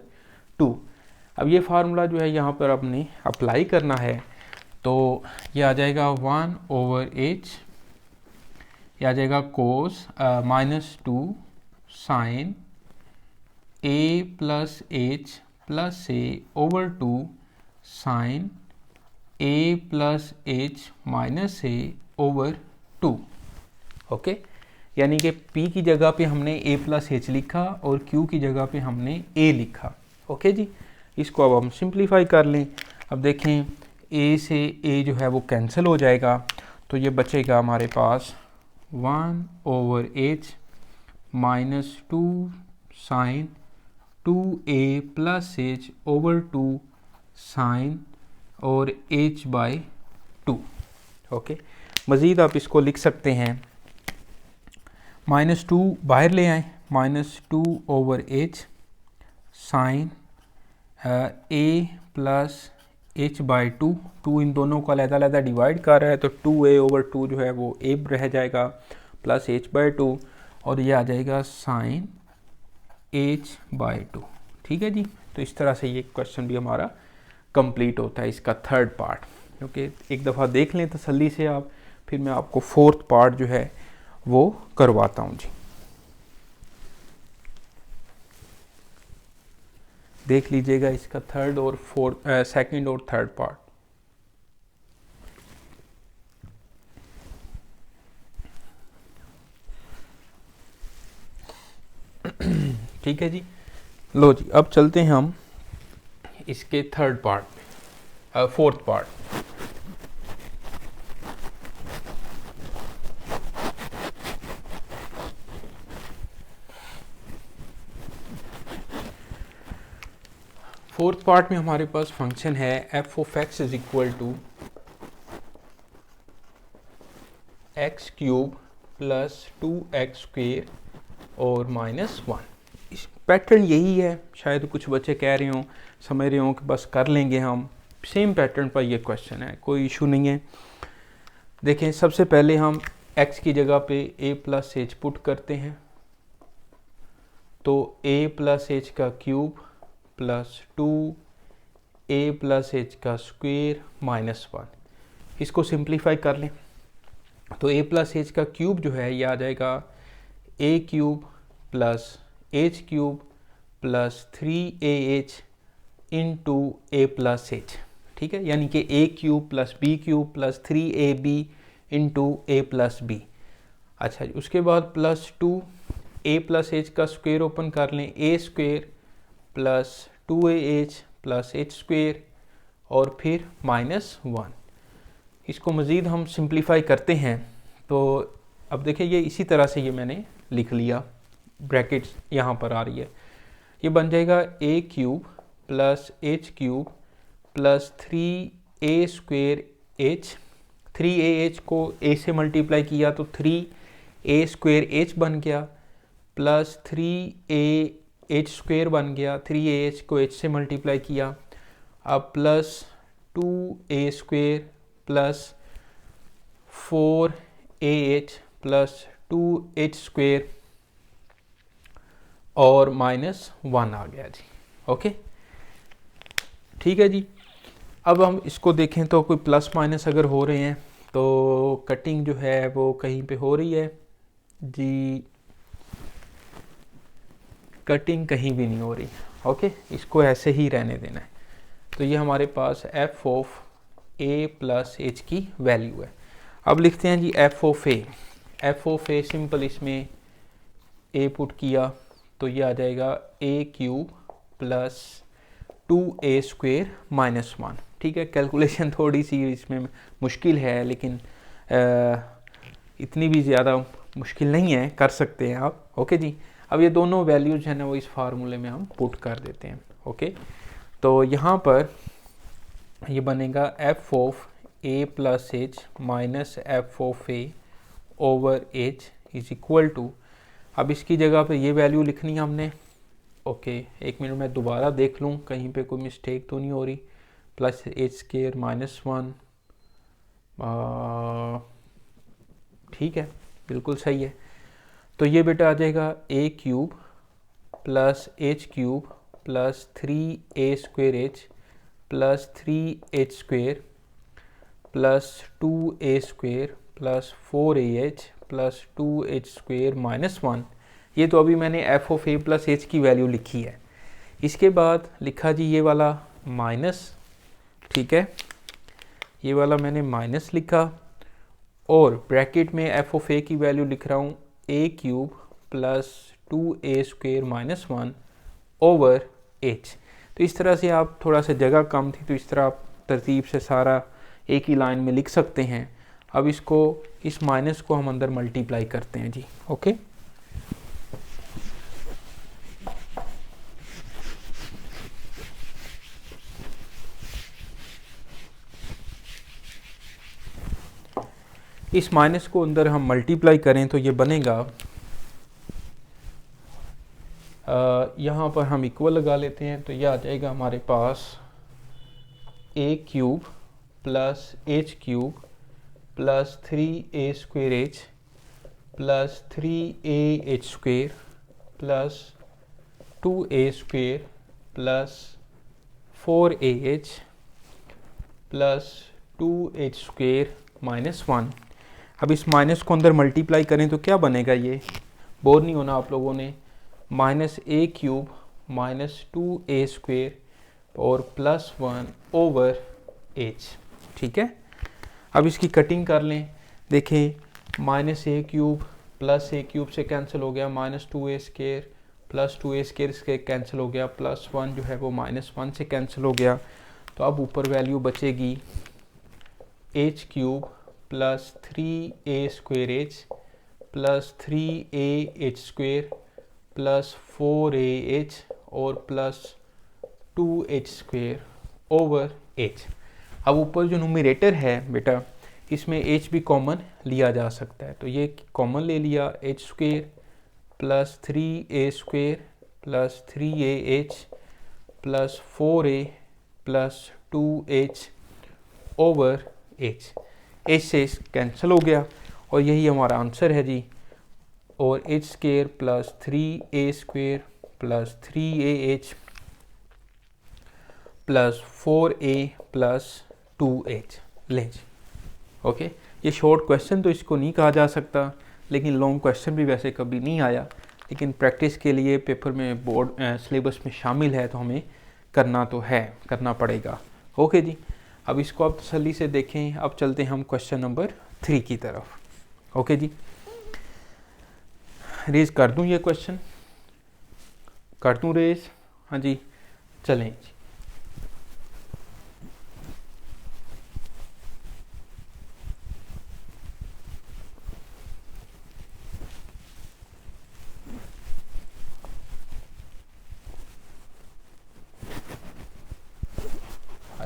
2। अब ये फार्मूला जो है यहाँ पर आपने अप्लाई करना है, तो ये आ जाएगा 1 ओवर एच, ये आ जाएगा कोस -2 साइन ए प्लस एच प्लस ए ओवर 2 साइन ए प्लस एच माइनस ए ओवर 2। ओके, यानी कि P की जगह पे हमने A प्लस एच लिखा और Q की जगह पे हमने A लिखा। ओके जी, इसको अब हम सिंप्लीफाई कर लें। अब देखें A से A जो है वो कैंसिल हो जाएगा, तो ये बचेगा हमारे पास 1 over h minus 2 sine 2A plus h over 2 sine और h बाई 2। ओके, मज़ीद आप इसको लिख सकते हैं, -2 बाहर ले आए, -2 over h sine a plus h by 2, 2 इन दोनों को अलग-अलग डिवाइड कर रहा है तो 2a ओवर 2 जो है वो a रह जाएगा प्लस h बाई 2, और ये आ जाएगा साइन h बाई 2। ठीक है जी, तो इस तरह से ये क्वेश्चन भी हमारा कंप्लीट होता है, इसका थर्ड पार्ट। ओके, एक दफ़ा देख लें तसल्ली से आप, फिर मैं आपको फोर्थ पार्ट जो है वो करवाता हूँ जी। देख लीजिएगा इसका थर्ड और फोर्थ, सेकंड और थर्ड पार्ट। ठीक है जी, लो जी, अब चलते हैं हम इसके थर्ड पार्ट में, फोर्थ पार्ट। फोर्थ पार्ट में हमारे पास फंक्शन है f of x is equal to x cube plus 2x square और -1। इस पैटर्न यही है, शायद कुछ बच्चे कह रहे हों, समझ रहे हों कि बस कर लेंगे हम, सेम पैटर्न पर ये क्वेश्चन है, कोई इशू नहीं है। देखें, सबसे पहले हम x की जगह पे a प्लस एच पुट करते हैं, तो a प्लस एच का cube plus 2a plus H का स्क्वेयर -1। इसको सिंप्लीफाई कर लें तो a प्लस एच का क्यूब जो है ये आ जाएगा a cube plus H cube plus 3ah into a plus H. ठीक है, यानी कि a cube plus b cube plus 3ab into a plus b। अच्छा जी, उसके बाद प्लस 2a प्लस एच का स्क्वेयर ओपन कर लें, a square plus 2ah plus H square और फिर -1। इसको मज़ीद हम सिंप्लीफाई करते हैं तो अब देखिए ये इसी तरह से ये मैंने लिख लिया, ब्रैकेट्स यहाँ पर आ रही है, ये बन जाएगा a cube plus h cube plus 3a² h, 3ah को a से मल्टीप्लाई किया तो 3a² h बन गया, प्लस 3ah² बन गया, 3ah को h से मल्टीप्लाई किया, अब plus 2a² plus 4ah plus 2h² और -1 आ गया जी। ओके, ठीक है जी। अब हम इसको देखें तो कोई प्लस माइनस अगर हो रहे हैं तो कटिंग जो है वो कहीं पे हो रही है जी, कटिंग कहीं भी नहीं हो रही। ओके, इसको ऐसे ही रहने देना है। तो ये हमारे पास f of a plus h की वैल्यू है। अब लिखते हैं जी f of a, f of a simple इसमें a पुट किया तो ये आ जाएगा a क्यूब प्लस 2a² -1। ठीक है, कैलकुलेशन थोड़ी सी इसमें मुश्किल है, लेकिन इतनी भी ज़्यादा मुश्किल नहीं है, कर सकते हैं आप। ओके जी, अब ये दोनों वैल्यूज हैं ना वो इस फार्मूले में हम पुट कर देते हैं। ओके, तो यहाँ पर ये बनेगा f of a plus h minus f of a over h is equal to, अब इसकी जगह पे ये वैल्यू लिखनी है हमने। ओके, एक मिनट में दोबारा देख लूँ कहीं पे कोई मिस्टेक तो नहीं हो रही। प्लस h² -1, ठीक है, बिल्कुल सही है। तो ये बेटा आ जाएगा a cube plus h cube plus 3a² h plus 3h² plus 2a² plus 4ah plus 2h² -1। ये तो अभी मैंने f of a plus h की वैल्यू लिखी है। इसके बाद लिखा जी ये वाला माइनस, ठीक है, ये वाला मैंने माइनस लिखा और ब्रैकेट में f ऑफ a की वैल्यू लिख रहा हूँ a cube plus 2a² -1 over h। तो इस तरह से आप, थोड़ा सा जगह कम थी तो इस तरह आप तरतीब से सारा एक ही लाइन में लिख सकते हैं। अब इसको, इस माइनस को हम अंदर मल्टीप्लाई करते हैं जी। ओके, इस माइनस को अंदर हम मल्टीप्लाई करें तो ये बनेगा, यहाँ पर हम इक्वल लगा लेते हैं तो ये आ जाएगा हमारे पास a cube plus h cube plus 3a² h plus 3ah² plus 2a² plus 4ah plus 2h² -1। अब इस माइनस को अंदर मल्टीप्लाई करें तो क्या बनेगा, ये बोर नहीं होना आप लोगों ने, minus a cube minus 2a² और प्लस 1 ओवर h। ठीक है, अब इसकी कटिंग कर लें। देखें, minus a cube plus a cube से कैंसिल हो गया, माइनस 2a² प्लस 2a² से कैंसिल हो गया, प्लस 1 जो है वो -1 से कैंसिल हो गया। तो अब ऊपर वैल्यू बचेगी h cube plus 3a² h plus 3ah² plus 4ah और प्लस 2h² ओवर h। अब ऊपर जो न्यूमरेटर है बेटा, इसमें h भी कॉमन लिया जा सकता है, तो ये कॉमन ले लिया, h² plus 3a² plus 3ah plus 4a plus 2h over h। h से कैंसिल हो गया और यही हमारा आंसर है जी। और h² plus 3a² plus 3ah plus 4a plus 2h लें जी। ओके, ये शॉर्ट क्वेश्चन तो इसको नहीं कहा जा सकता, लेकिन लॉन्ग क्वेश्चन भी वैसे कभी नहीं आया, लेकिन प्रैक्टिस के लिए पेपर में बोर्ड सिलेबस में शामिल है तो हमें करना तो है, करना पड़ेगा। ओके जी, अब इसको आप तसल्ली से देखें। अब चलते हैं हम क्वेश्चन नंबर 3 की तरफ। ओके जी, रेज कर दूं, ये क्वेश्चन कर दूं रेज? हाँ जी, चलें जी।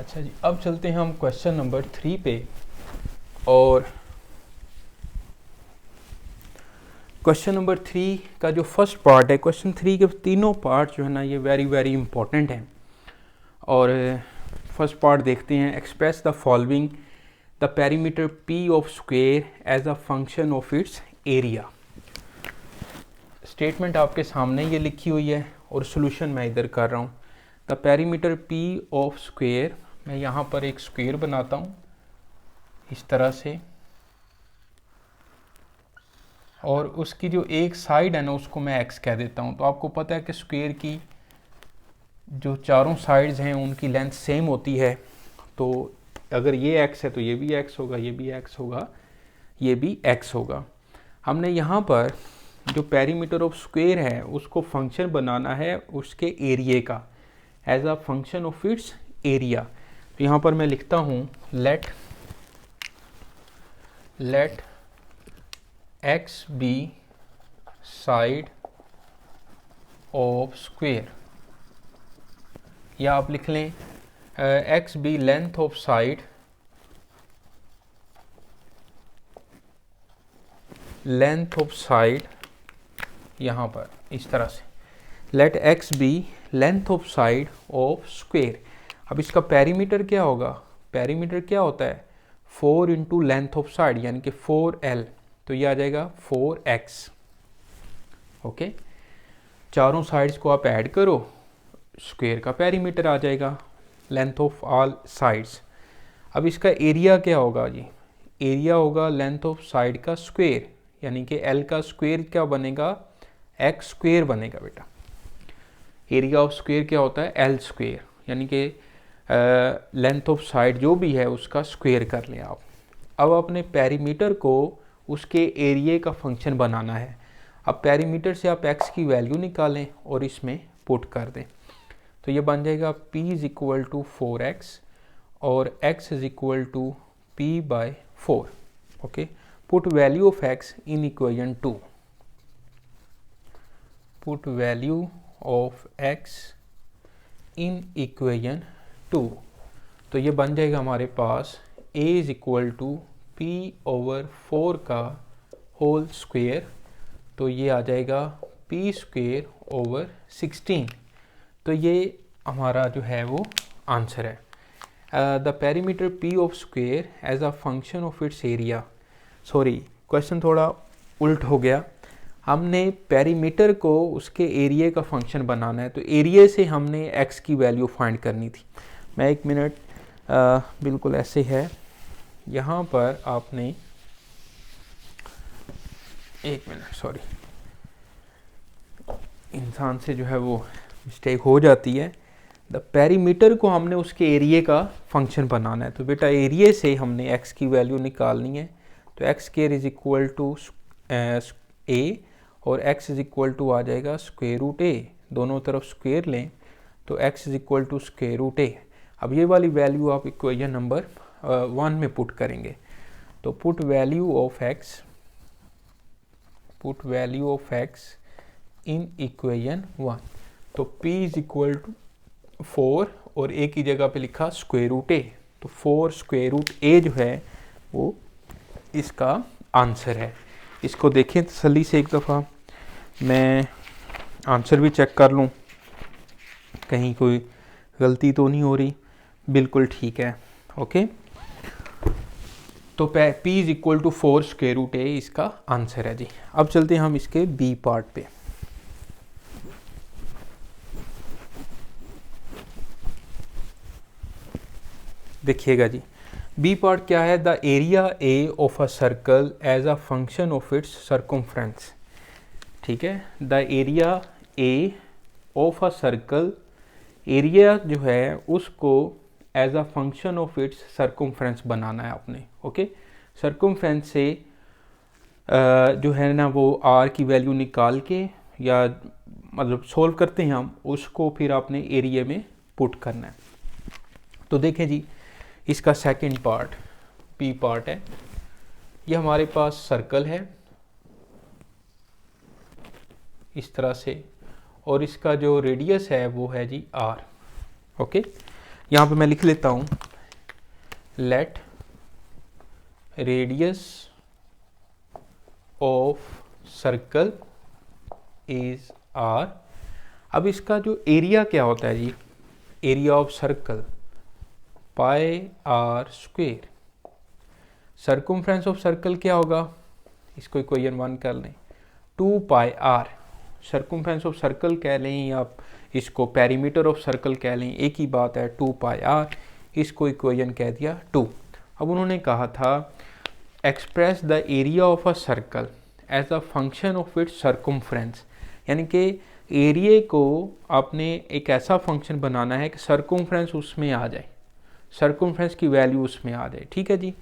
अच्छा जी, अब चलते हैं हम क्वेश्चन नंबर 3 पे। और क्वेश्चन नंबर 3 का जो फर्स्ट पार्ट है, क्वेश्चन 3 के तीनों पार्ट जो है ना ये वेरी वेरी इंपॉर्टेंट हैं। और फर्स्ट पार्ट देखते हैं। Express the following the perimeter p of square as a function of its area. Statement आपके सामने ये लिखी हुई है और सोल्यूशन मैं इधर कर रहा हूँ। The perimeter p of square, मैं यहाँ पर एक स्क्वेयर बनाता हूँ इस तरह से, और उसकी जो एक साइड है ना उसको मैं एक्स कह देता हूँ। तो आपको पता है कि स्क्वेयर की जो चारों साइड्स हैं उनकी लेंथ सेम होती है। तो अगर ये एक्स है तो ये भी एक्स होगा, ये भी एक्स होगा, ये भी एक्स होगा। हमने यहाँ पर जो पेरीमीटर ऑफ स्क्वेयर है उसको फंक्शन बनाना है उसके एरिया का, as a function of its area. तो यहाँ पर मैं लिखता हूँ let x be side of square, या आप लिख लें x be length of side, यहाँ पर इस तरह से let x be length of side of square. अब इसका पेरीमीटर क्या होगा? पेरीमीटर क्या होता है? 4 इंटू लेंथ ऑफ साइड यानी कि 4L, तो ये आ जाएगा 4x। ओके, चारों साइड्स को आप ऐड करो, स्क्वेयर का पेरीमीटर आ जाएगा, लेंथ ऑफ ऑल साइड्स। अब इसका एरिया क्या होगा जी? एरिया होगा लेंथ ऑफ साइड का स्क्वेयर, यानी कि L का स्क्वेयर क्या बनेगा? x स्क्वेयर बनेगा बेटा। एरिया ऑफ स्क्वेयर क्या होता है? L स्क्वेयर, यानी कि लेंथ ऑफ साइड जो भी है उसका स्क्वेयर कर लें आप। अब अपने पेरीमीटर को उसके एरिया का फंक्शन बनाना है। अब पेरीमीटर से आप x की वैल्यू निकालें और इसमें पुट कर दें, तो ये बन जाएगा p is equal to 4x और x is equal to p/4। Okay, put value of x in equation 2। Put value of x in equation 2, तो ये बन जाएगा हमारे पास a is equal to p/4 का होल स्क्वेयर, तो ये आ जाएगा p स्क्वेयर ओवर 16। तो ये हमारा जो है वो आंसर है। The perimeter p of square as a function of its area. Sorry, question थोड़ा उल्ट हो गया। हमने पेरीमीटर को उसके एरिया का फंक्शन बनाना है, तो एरिया से हमने x की वैल्यू फाइंड करनी थी। मैं एक मिनट, बिल्कुल ऐसे है, यहाँ पर आपने एक मिनट, सॉरी, इंसान से जो है वो मिस्टेक हो जाती है। द पेरीमीटर को हमने उसके एरिया का फंक्शन बनाना है, तो बेटा एरिया से हमने x की वैल्यू निकालनी है। तो x square is equal to a और x इज इक्वल टू आ जाएगा स्क्वायर रूट a। दोनों तरफ स्क्वायर लें तो x is equal to square root a। अब ये वाली वैल्यू आप इक्वेशन नंबर 1 में पुट करेंगे, तो put value of x in equation 1। तो p इज इक्वल टू 4 और a की जगह पे लिखा स्क्वायर रूट a, तो 4 स्क्वायर रूट a जो है वो इसका आंसर है। इसको देखें तसल्ली से एक दफ़ा, मैं आंसर भी चेक कर लूँ कहीं कोई गलती तो नहीं हो रही। बिल्कुल ठीक है। ओके, तो p is equal to 4 square root a इसका आंसर है जी। अब चलते हैं हम इसके b पार्ट पे। देखिएगा जी, बी पार्ट क्या है? The area A of a circle as a function of its circumference. ठीक है, the area A of a circle, area जो है उसको as a function of its circumference बनाना है आपने। ओके, सर्कमफ्रेंस से जो है ना वो आर की वैल्यू निकाल के, या मतलब सोल्व करते हैं हम उसको, फिर आपने एरिया में पुट करना है। तो देखें जी, इसका सेकंड पार्ट पी पार्ट है। ये हमारे पास सर्कल है इस तरह से, और इसका जो रेडियस है वो है जी r। ओके, यहाँ पे मैं लिख लेता हूँ let radius of circle is R. अब इसका जो एरिया क्या होता है जी, area of circle pi r square. Circumference of circle क्या होगा, इसको इक्वेशन 1 कर लें, 2 pi r. Circumference of circle कह लें या आप इसको पेरीमीटर ऑफ सर्कल कह लें, एक ही बात है, 2 पाई आर। इसको इक्वेशन कह दिया 2। अब उन्होंने कहा था express the area of a circle as a function of its circumference, यानी कि एरिया को आपने एक ऐसा फंक्शन बनाना है कि सर्कमफ्रेंस उसमें आ जाए, सर्कमफ्रेंस की वैल्यू उसमें आ जाए। ठीक है जी,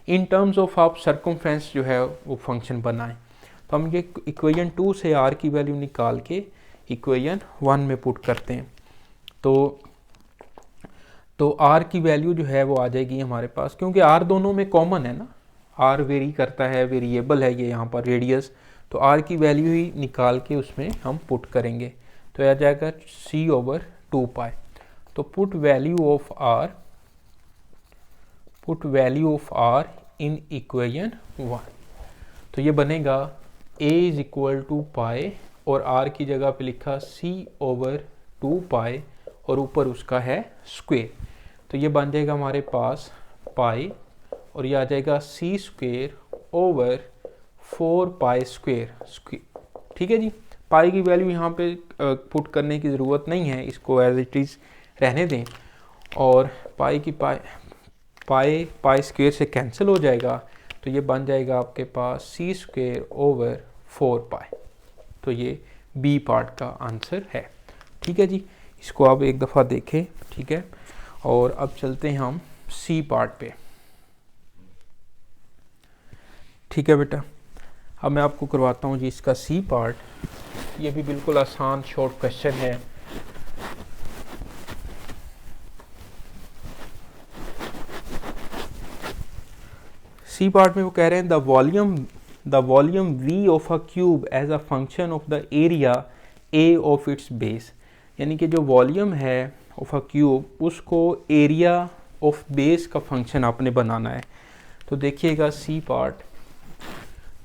इन टर्म्स ऑफ आप सर्कमफ्रेंस जो है वो फंक्शन बनाएं। तो हम ये इक्वेशन 2 से आर की वैल्यू निकाल के इक्वेशन 1 में पुट करते हैं। तो आर की वैल्यू जो है वो आ जाएगी हमारे पास, क्योंकि आर दोनों में कॉमन है ना, आर वेरी करता है, वेरिएबल है ये यहाँ पर रेडियस, तो आर की वैल्यू ही निकाल के उसमें हम पुट करेंगे। तो आ जाएगा c/2 पाई। तो put value of R in equation 1। तो ये बनेगा a = पाई और r की जगह पे लिखा c/2 पाई और ऊपर उसका है स्क्वेयर। तो ये बन जाएगा हमारे पास पाई और ये आ जाएगा c² / 4 पाई स्क्वेयर। ठीक है जी, पाई की वैल्यू यहाँ पे पुट करने की ज़रूरत नहीं है, इसको एज इट इज़ रहने दें। और पाई स्क्वेयर से कैंसिल हो जाएगा, तो ये बन जाएगा आपके पास c² / 4 पाई। तो ये बी पार्ट का आंसर है। ठीक है जी, इसको आप एक दफ़ा देखें। ठीक है, और अब चलते हैं हम सी पार्ट पे। ठीक है बेटा, अब मैं आपको करवाता हूँ जी इसका सी पार्ट। ये भी बिल्कुल आसान शॉर्ट क्वेश्चन है। सी पार्ट में वो कह रहे हैं the volume V of a cube as a function of the area A of its base, यानी कि जो वॉल्यूम है ऑफ अ क्यूब उसको एरिया ऑफ बेस का फंक्शन आपने बनाना है। तो देखिएगा सी पार्ट,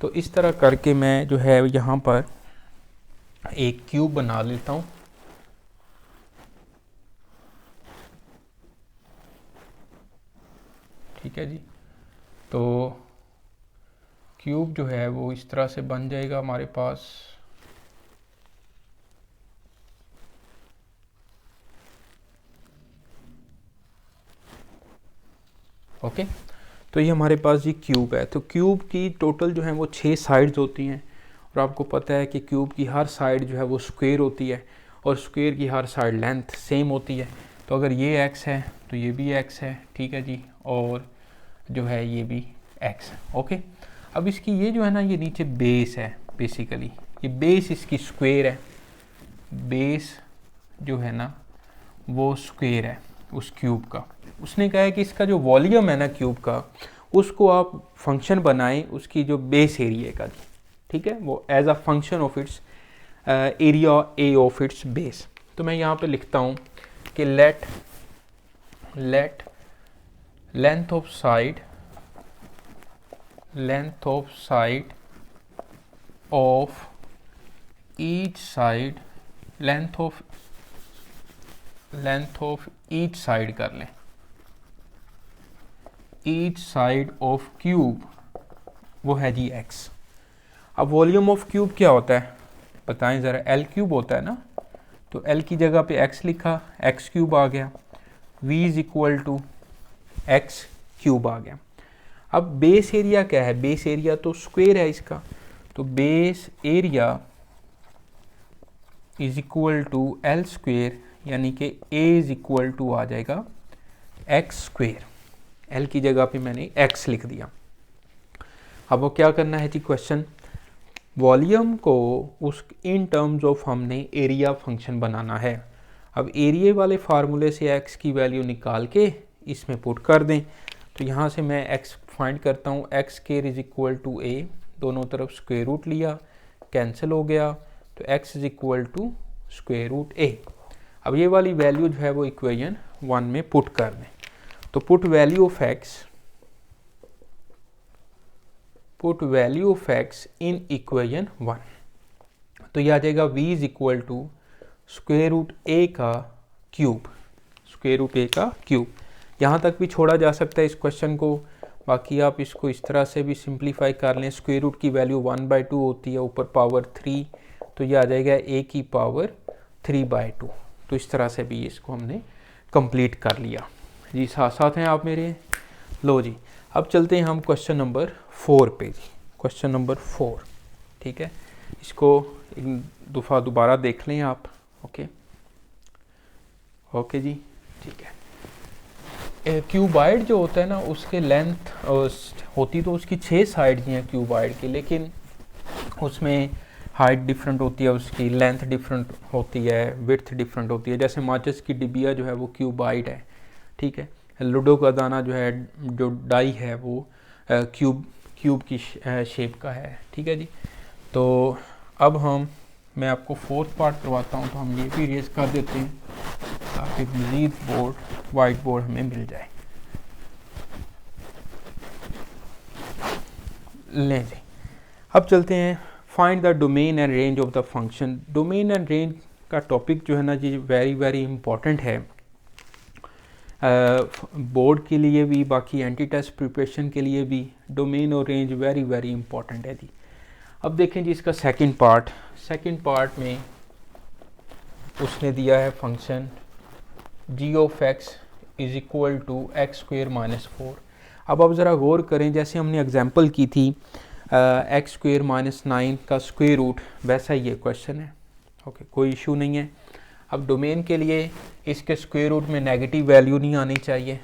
तो इस तरह करके मैं जो है यहाँ पर एक क्यूब बना लेता हूँ। ठीक है जी, तो क्यूब जो है वो इस तरह से बन जाएगा हमारे पास। ओके, तो ये हमारे पास ये क्यूब है। तो क्यूब की टोटल जो है वो 6 साइड्स होती हैं, और आपको पता है कि क्यूब की हर साइड जो है वो स्क्वायर होती है, और स्क्वायर की हर साइड लेंथ सेम होती है। तो अगर ये x है तो ये भी x है। ठीक है जी, और जो है ये भी x है। ओके, अब इसकी ये जो है ना, ये नीचे बेस है, बेसिकली ये बेस इसकी स्क्वायर है। बेस जो है ना वो स्क्वायर है उस क्यूब का। उसने कहा है कि इसका जो वॉल्यूम है ना क्यूब का, उसको आप फंक्शन बनाएं उसकी जो बेस एरिया का। ठीक है, वो as a function of its area A of its base. तो मैं यहाँ पे लिखता हूँ कि let length of side of each side length of each side कर लें, ईच साइड ऑफ क्यूब वो है जी x। अब वॉल्यूम ऑफ क्यूब क्या होता है बताएं ज़रा, L क्यूब होता है ना, तो L की जगह पे x लिखा, x क्यूब आ गया, V = x क्यूब आ गया। अब बेस एरिया क्या है, बेस एरिया तो स्क्वायर है इसका, तो बेस एरिया = L², यानी कि A = आ जाएगा x²। L की जगह पे मैंने x लिख दिया। अब वो क्या करना है जी, क्वेश्चन वॉल्यूम को उस इन टर्म्स ऑफ हमने एरिया फंक्शन बनाना है। अब एरिया वाले फार्मूले से x की वैल्यू निकाल के इसमें पुट कर दें। तो यहाँ से मैं x फाइंड करता हूँ, x² = a, दोनों तरफ स्क्वायर रूट लिया, कैंसिल हो गया, तो x = √a। अब ये वाली वैल्यू जो है वो इक्वेशन 1 में पुट कर दें। तो put value of x in equation 1, तो ये आ जाएगा v is equal to square root a का क्यूब। यहाँ तक भी छोड़ा जा सकता है इस क्वेश्चन को, बाकी आप इसको इस तरह से भी सिंप्लीफाई कर लें। स्क्वायर रूट की वैल्यू 1/2 होती है, ऊपर पावर 3, तो ये आ जाएगा a की पावर 3/2। तो इस तरह से भी इसको हमने कंप्लीट कर लिया जी। साथ साथ हैं आप मेरे? लो जी, अब चलते हैं हम क्वेश्चन नंबर 4 पे जी। क्वेश्चन नंबर 4, ठीक है, इसको एक दफ़ा दोबारा देख लें आप। ओके जी, ठीक है। क्यूबाइड जो होता है ना, उसके लेंथ होती तो उसकी 6 साइड्स हैं क्यूबाइड की, लेकिन उसमें हाइट डिफरेंट होती है, उसकी लेंथ डिफरेंट होती है, विड्थ डिफरेंट होती है। जैसे माचिस की डिबिया जो है वो क्यूबाइड है, ठीक है। लूडो का दाना जो है, जो डाई है, वो क्यूब की शेप का है, ठीक है जी। तो अब मैं आपको 4th पार्ट करवाता हूँ, तो हम ये भी रेज कर देते हैं ताकि मज़ीद वाइट बोर्ड हमें मिल जाए। लें जी, अब चलते हैं find the domain and range of the function. Domain and range का टॉपिक जो है ना जी, वेरी इम्पॉर्टेंट है बोर्ड के लिए भी, बाकी एंटी टेस्ट प्रिपरेशन के लिए भी। डोमेन और रेंज वेरी इम्पॉर्टेंट है जी। अब देखें जी इसका सेकंड पार्ट में उसने दिया है function g of x is equal to x square minus 4। अब आप ज़रा गौर करें, जैसे हमने एग्जांपल की थी एक्स स्क्वेयर माइनस 9 का स्क्वेयर रूट, वैसा ही ये क्वेश्चन है। ओके, कोई इशू नहीं है। अब डोमेन के लिए इसके स्क्वेयर रूट में नेगेटिव वैल्यू नहीं आनी चाहिए,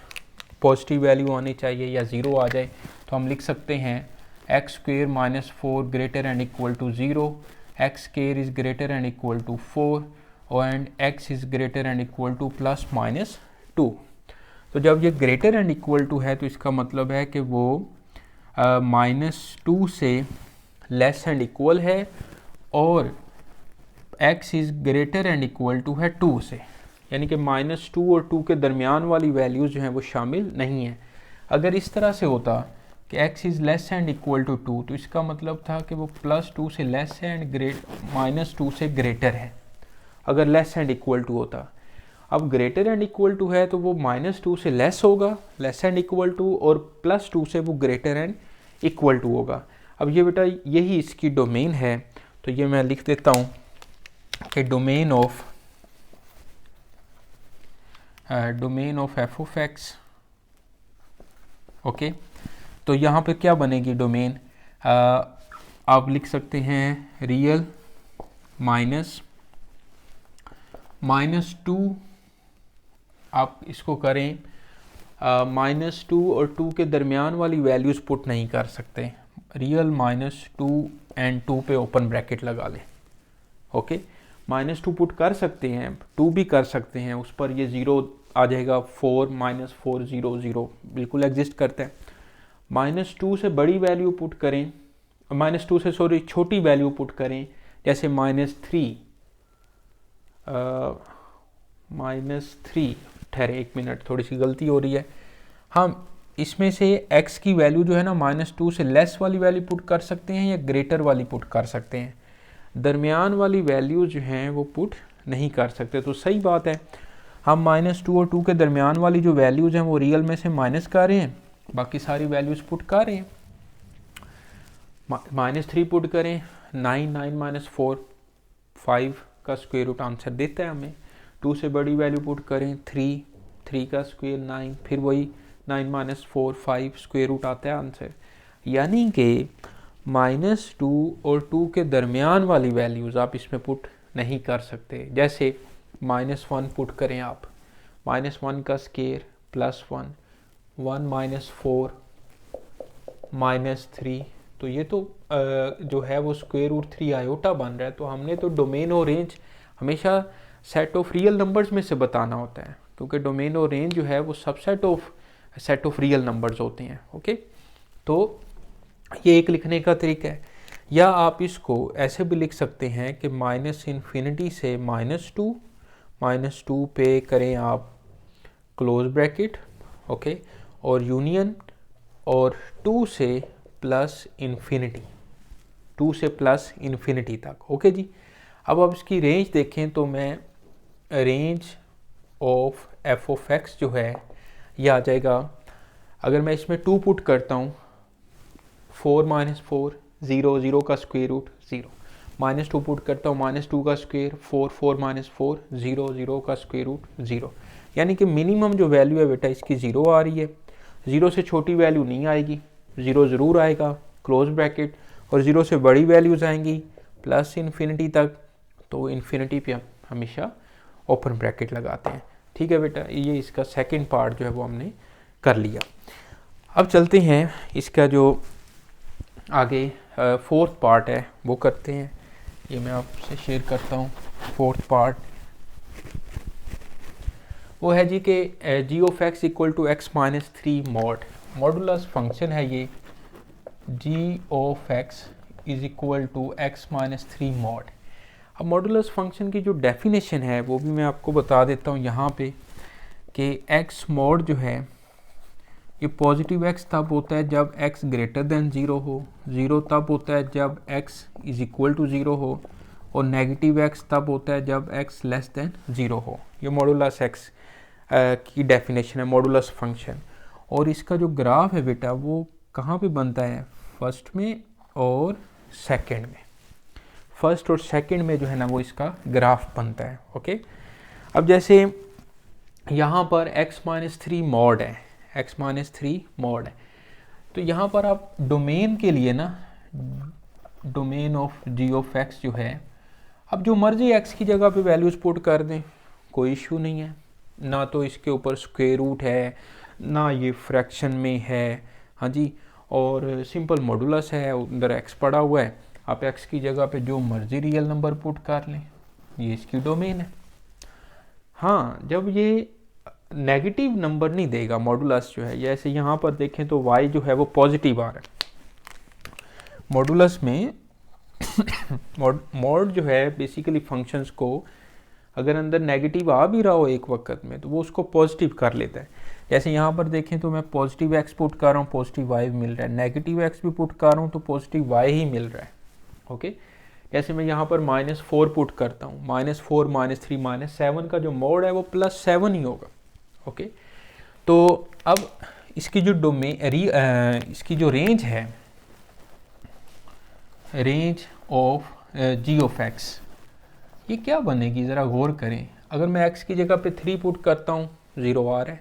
पॉजिटिव वैल्यू आनी चाहिए, या ज़ीरो आ जाए तो हम लिख सकते हैं x square minus 4 greater and equal to 0, x square is greater and equal to 4 and x is greater and equal to plus minus 2। तो जब ये ग्रेटर एंड इक्वल टू है तो इसका मतलब है कि वो -2 से लेस एंड इक्वल है, और x is greater and equal to है 2 से, यानी कि -2 और 2 के दरमियान वाली वैल्यूज़ जो हैं वो शामिल नहीं है। अगर इस तरह से होता कि x is less and equal to 2, तो इसका मतलब था कि वो +2 से लेस है एंड -2 से ग्रेटर है, अगर लेस एंड इक्वल टू होता। अब ग्रेटर एंड इक्वल टू है तो वो -2 से लेस होगा, लेस एंड इक्वल टू, और +2 से वो ग्रेटर एंड इक्वल टू होगा। अब ये बेटा यही इसकी डोमेन है, तो ये मैं लिख देता हूँ कि domain of f of x। Okay, तो यहाँ पे क्या बनेगी डोमेन? आप लिख सकते हैं रियल -2, आप इसको करें -2 और 2 के दरमियान वाली वैल्यूज़ पुट नहीं कर सकते। रियल -2 एंड 2 पे ओपन ब्रैकेट लगा लें। ओके, -2 पुट कर सकते हैं, 2 भी कर सकते हैं, उस पर ये 0 आ जाएगा, 4 -4 0 0 बिल्कुल एग्जिस्ट करता है। -2 से बड़ी वैल्यू पुट करें, -2 से छोटी वैल्यू पुट करें, जैसे -3 ठहरे एक मिनट, थोड़ी सी गलती हो रही है। हम इसमें से x की वैल्यू जो है ना -2 से लेस वाली वैल्यू पुट कर सकते हैं या ग्रेटर वाली पुट कर सकते हैं, दरमियान वाली वैल्यू जो हैं वो पुट नहीं कर सकते। तो सही बात है, हम -2 और 2 के दरमियान वाली जो वैल्यूज़ हैं वो रियल में से माइनस कर रहे हैं, बाकी सारी वैल्यूज़ पुट कर रहे हैं। -3 पुट करें, 9 -4 5 का स्क्वायर रूट आंसर देता है हमें। 2 से बड़ी वैल्यू पुट करें, 3 का स्क्वायर 9, फिर वही 9 -4 5 स्क्वायर रूट आता है आंसर। यानी कि -2 और 2 के दरमियान वाली वैल्यूज़ आप इसमें पुट नहीं कर सकते। जैसे -1 पुट करें आप, -1 का स्क्वायर +1, 1 -4 -3, तो ये तो जो है वो स्क्वायर रूट 3 आयोटा बन रहा है। तो हमने तो डोमेन और रेंज हमेशा सेट ऑफ रियल नंबर्स में से बताना होता है, क्योंकि डोमेन और रेंज जो है वो subset of set of real numbers होते हैं। ओके, तो ये एक लिखने का तरीका है। या आप इसको ऐसे भी लिख सकते हैं कि -∞ से -2, -2 पे करें आप क्लोज ब्रैकेट, ओके, और यूनियन और 2 से प्लस इन्फिनिटी, 2 से प्लस इन्फिनिटी तक, ओके जी। अब आप इसकी रेंज देखें तो मैं range of F of x जो है ये आ जाएगा, अगर मैं इसमें 2 पुट करता हूँ, 4 - 4 0, 0 का स्क्वायर रूट 0, -2 पुट करता हूँ, -2 का स्क्वायर 4, 4 - 4 0, 0 का स्क्वायर रूट 0, यानी कि मिनिमम जो वैल्यू है बेटा इसकी 0 आ रही है। 0 से छोटी वैल्यू नहीं आएगी, 0 ज़रूर आएगा क्लोज ब्रैकेट, और 0 से बड़ी वैल्यूज़ आएंगी प्लस इन्फिनिटी तक, तो इन्फिनिटी पे हमेशा ओपन ब्रैकेट लगाते हैं। ठीक है बेटा, ये इसका सेकंड पार्ट जो है वो हमने कर लिया। अब चलते हैं इसका जो आगे फोर्थ पार्ट है वो करते हैं। ये मैं आपसे शेयर करता हूँ। फोर्थ पार्ट वो है जी कि g of x equal to x minus 3 mod, modulus function है ये, g of x is equal to x minus 3 mod. अब मॉडुलस फंक्शन की जो डेफिनेशन है वो भी मैं आपको बता देता हूँ यहाँ पे, कि एक्स मॉड जो है ये पॉजिटिव एक्स तब होता है जब एक्स ग्रेटर देन 0 हो, 0 तब होता है जब एक्स इज इक्वल टू 0 हो, और नेगेटिव एक्स तब होता है जब एक्स लेस देन 0 हो। ये मॉडुलस एक्स की डेफिनेशन है, मॉडुलस फंक्शन। और इसका जो ग्राफ है बेटा वो कहाँ पे बनता है, फर्स्ट में और सेकंड में, फर्स्ट और सेकंड में जो है ना वो इसका ग्राफ बनता है, ओके। अब जैसे यहाँ पर x - 3 मॉड है, x - 3 मॉड है, तो यहाँ पर आप डोमेन के लिए ना, domain of G of x जो है, अब जो मर्जी x की जगह पे वैल्यूज पुट कर दें, कोई इशू नहीं है, ना तो इसके ऊपर स्क्वायर रूट है, ना ये फ्रैक्शन में है, हाँ जी, और सिंपल मॉडुलस है, अंदर x पड़ा हुआ है, आप x की जगह पे जो मर्जी रियल नंबर पुट कर लें, ये इसकी डोमेन है। हाँ, जब ये नेगेटिव नंबर नहीं देगा मॉडुलस जो है, जैसे यहाँ पर देखें तो y जो है वो पॉजिटिव आ रहा है मॉडुलस में। मॉड जो है बेसिकली फंक्शंस को अगर अंदर नेगेटिव आ भी रहा हो एक वक्त में तो वो उसको पॉजिटिव कर लेता है। जैसे यहाँ पर देखें तो मैं पॉजिटिव एक्स पुट कर रहा हूँ, पॉजिटिव वाई मिल रहा है, नेगेटिव एक्स भी पुट कर रहा हूँ तो पॉजिटिव वाई ही मिल रहा है, ओके। जैसे मैं यहाँ पर -4 पुट करता हूँ, -4 - 3 -7 का जो मोड है वो +7 ही होगा, ओके। तो अब इसकी जो इसकी जो रेंज है, range of G of x, ये क्या बनेगी ज़रा गौर करें। अगर मैं x की जगह पे 3 पुट करता हूँ, 0 आ रहा है।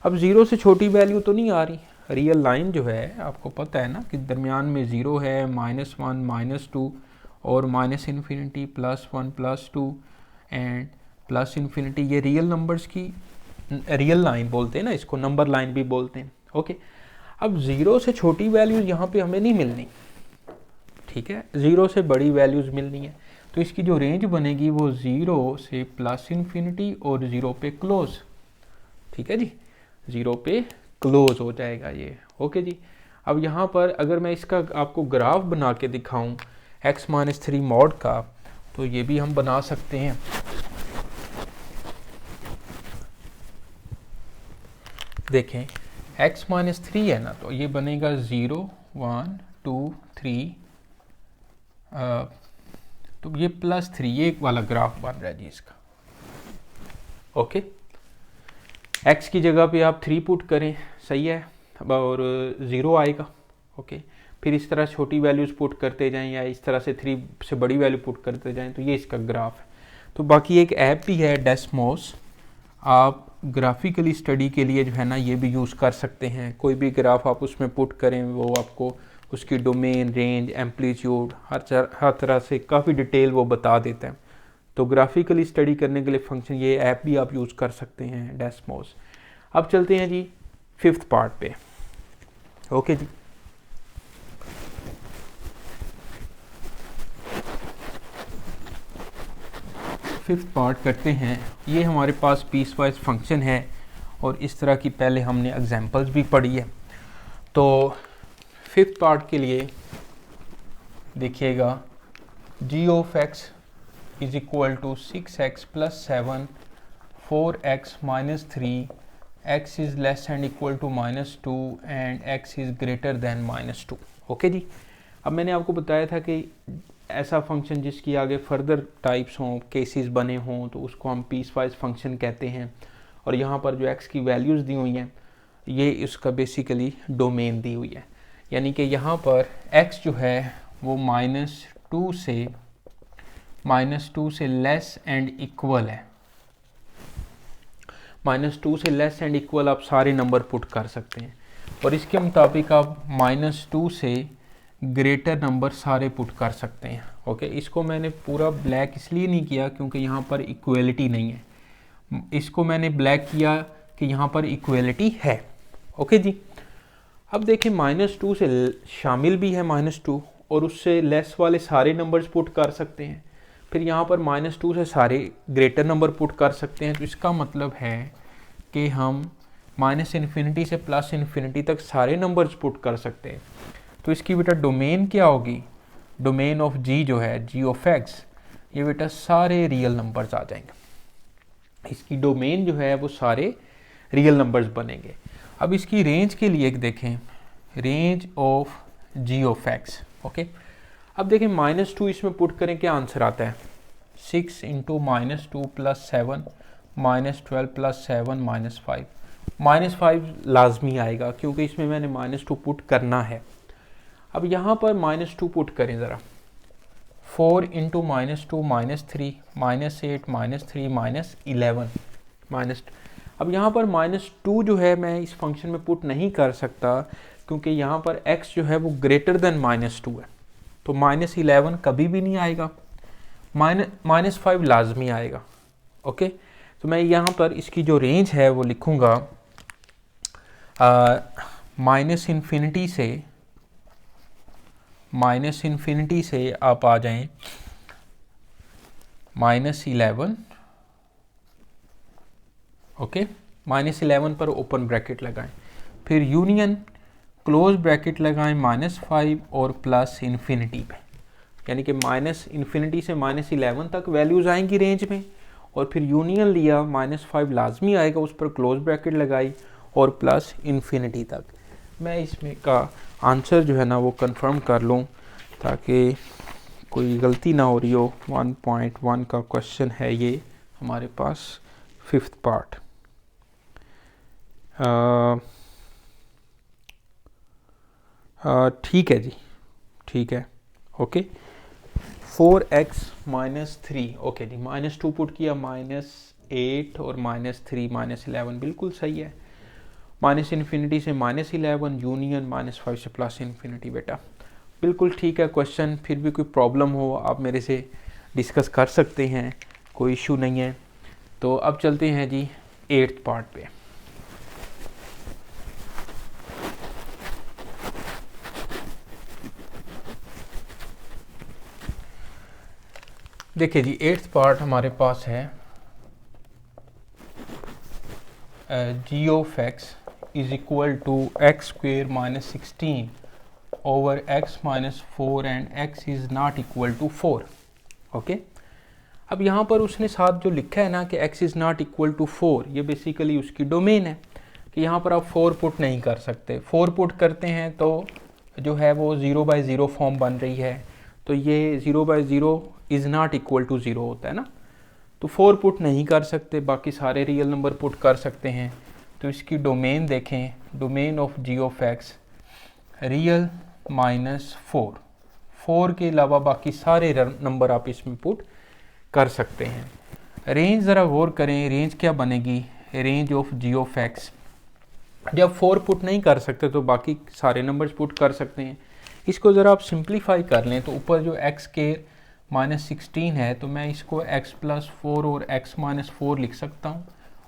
अब 0 से छोटी वैल्यू तो नहीं आ रही, रियल लाइन जो है आपको पता है ना कि दरमियान में 0 है, -1 -2 और -इन्फिनिटी +1 +2 एंड +इन्फिनिटी, ये रियल नंबर्स की रियल लाइन बोलते हैं ना, इसको नंबर लाइन भी बोलते हैं, ओके। अब 0 से छोटी वैल्यूज़ यहाँ पे हमें नहीं मिलनी, ठीक है, 0 से बड़ी वैल्यूज़ मिलनी है, तो इसकी जो रेंज बनेगी वो 0 से +इन्फिनिटी और 0 पे क्लोज, ठीक है जी, 0 पे क्लोज हो जाएगा ये, ओके जी। अब यहाँ पर अगर मैं इसका आपको ग्राफ बना के दिखाऊं x - 3 मॉड का, तो ये भी हम बना सकते हैं। देखें x - 3 है ना, तो ये बनेगा 0 1 2 3, तो ये +3, ये वाला ग्राफ बन रहा है जी इसका, ओके। x की जगह पे आप 3 पुट करें, सही है, और 0 आएगा, ओके। फिर इस तरह छोटी वैल्यूज़ पुट करते जाएं या इस तरह से 3 से बड़ी वैल्यू पुट करते जाएं, तो ये इसका ग्राफ है। तो बाकी एक ऐप भी है डेस्मोस, आप ग्राफिकली स्टडी के लिए जो है ना ये भी यूज़ कर सकते हैं। कोई भी ग्राफ आप उसमें पुट करें, वो आपको उसकी डोमेन, रेंज, एम्पलीट्यूड, हर तरह से काफ़ी डिटेल वो बता देता है। तो ग्राफिकली स्टडी करने के लिए फंक्शन, ये ऐप भी आप यूज़ कर सकते हैं, डेस्मोस। अब चलते हैं जी 5th पार्ट पे, ओके जी। फिफ्थ पार्ट करते हैं। ये हमारे पास पीस वाइज फंक्शन है और इस तरह की पहले हमने एग्जांपल्स भी पढ़ी है। तो 5th पार्ट के लिए देखिएगा, g of x is equal to 6x plus 7 4x minus 3 x is less and equal to -2 and x is greater than -2। Okay जी, अब मैंने आपको बताया था कि ऐसा फंक्शन जिसकी आगे फर्दर टाइप्स हों, केसेस बने हों, तो उसको हम पीस वाइज फंक्शन कहते हैं। और यहाँ पर जो x की वैल्यूज़ दी हुई हैं ये इसका बेसिकली डोमेन दी हुई है, यानी कि यहाँ पर x जो है वो -2 से लेस एंड इक्वल है। -2 से लेस एंड इक्वल आप सारे नंबर पुट कर सकते हैं, और इसके मुताबिक आप -2 से ग्रेटर नंबर सारे पुट कर सकते हैं। ओके, इसको मैंने पूरा ब्लैक इसलिए नहीं किया क्योंकि यहाँ पर इक्वलिटी नहीं है, इसको मैंने ब्लैक किया कि यहाँ पर इक्वलिटी है। ओके जी, अब देखें -2 से शामिल भी है -2, और उससे लेस वाले सारे नंबर्स पुट कर सकते हैं। फिर यहाँ पर -2 से सारे ग्रेटर नंबर पुट कर सकते हैं। तो इसका मतलब है कि हम -∞ से +∞ तक सारे नंबर्स पुट कर सकते हैं। तो इसकी बेटा डोमेन क्या होगी? डोमेन ऑफ जी जो है, जी ऑफ एक्स, ये बेटा सारे रियल नंबर्स आ जाएंगे। इसकी डोमेन जो है वो सारे रियल नंबर्स बनेंगे। अब इसकी रेंज के लिए देखें, range of G of x. Okay, अब देखें -2 इसमें पुट करें, क्या आंसर आता है? 6 इंटू -2 प्लस 7 -12 प्लस 7 -5। -5 लाजमी आएगा क्योंकि इसमें मैंने -2 पुट करना है। अब यहाँ पर -2 पुट करें ज़रा, 4 इंटू -2 -3 -8 -3 -11 अब यहाँ पर -2 जो है मैं इस फंक्शन में पुट नहीं कर सकता क्योंकि यहाँ पर x जो है वो ग्रेटर देन -2 है, तो -11 कभी भी नहीं आएगा, -5 लाजमी आएगा। ओके, तो मैं यहाँ पर इसकी जो रेंज है वो लिखूँगा -∞ से आप आ जाएं -11। ओके, -11 पर ओपन ब्रैकेट लगाएं, फिर यूनियन क्लोज ब्रैकेट लगाएं -5 और +∞ पे, यानी कि -∞ से -11 तक वैल्यूज़ आएंगी रेंज में, और फिर यूनियन लिया -5 लाजमी आएगा, उस पर क्लोज ब्रैकेट लगाई और +∞ तक। मैं इसमें का आंसर जो है ना वो कंफर्म कर लूँ ताकि कोई गलती ना हो रही हो। 1.1 का क्वेश्चन है ये हमारे पास, 5th पार्ट। ठीक है जी, ठीक है। Okay, 4x -3। ओके जी, -2 पुट किया, -8 और -3 -11 बिल्कुल सही है। -∞ से -11 यूनियन -5 से +∞ बेटा बिल्कुल ठीक है क्वेश्चन। फिर भी कोई प्रॉब्लम हो आप मेरे से डिस्कस कर सकते हैं, कोई इशू नहीं है। तो अब चलते हैं जी 8th पार्ट पे। देखिए जी 8th पार्ट हमारे पास है, g of x is equal to x² -16 over x -4 and x is not equal to 4। Okay, अब यहाँ पर उसने साथ जो लिखा है ना कि x is not equal to 4, ये बेसिकली उसकी डोमेन है कि यहाँ पर आप 4 पुट नहीं कर सकते। 4 पुट करते हैं तो जो है वो 0/0 फॉर्म बन रही है, तो ये 0/0 इज़ नॉट इक्वल टू 0 होता है ना, तो 4 पुट नहीं कर सकते, बाकी सारे रियल नंबर पुट कर सकते हैं। तो इसकी डोमेन देखें, domain of G of x real -4 के अलावा बाकी सारे नंबर आप इसमें पुट कर सकते हैं। रेंज ज़रा गौर करें, रेंज क्या बनेगी? Range of G of x, जब 4 पुट नहीं कर सकते तो बाकी सारे नंबर्स पुट कर सकते हैं। इसको ज़रा आप सिंप्लीफाई कर लें तो ऊपर जो x² -16 है तो मैं इसको x + 4 और x - 4 लिख सकता हूँ,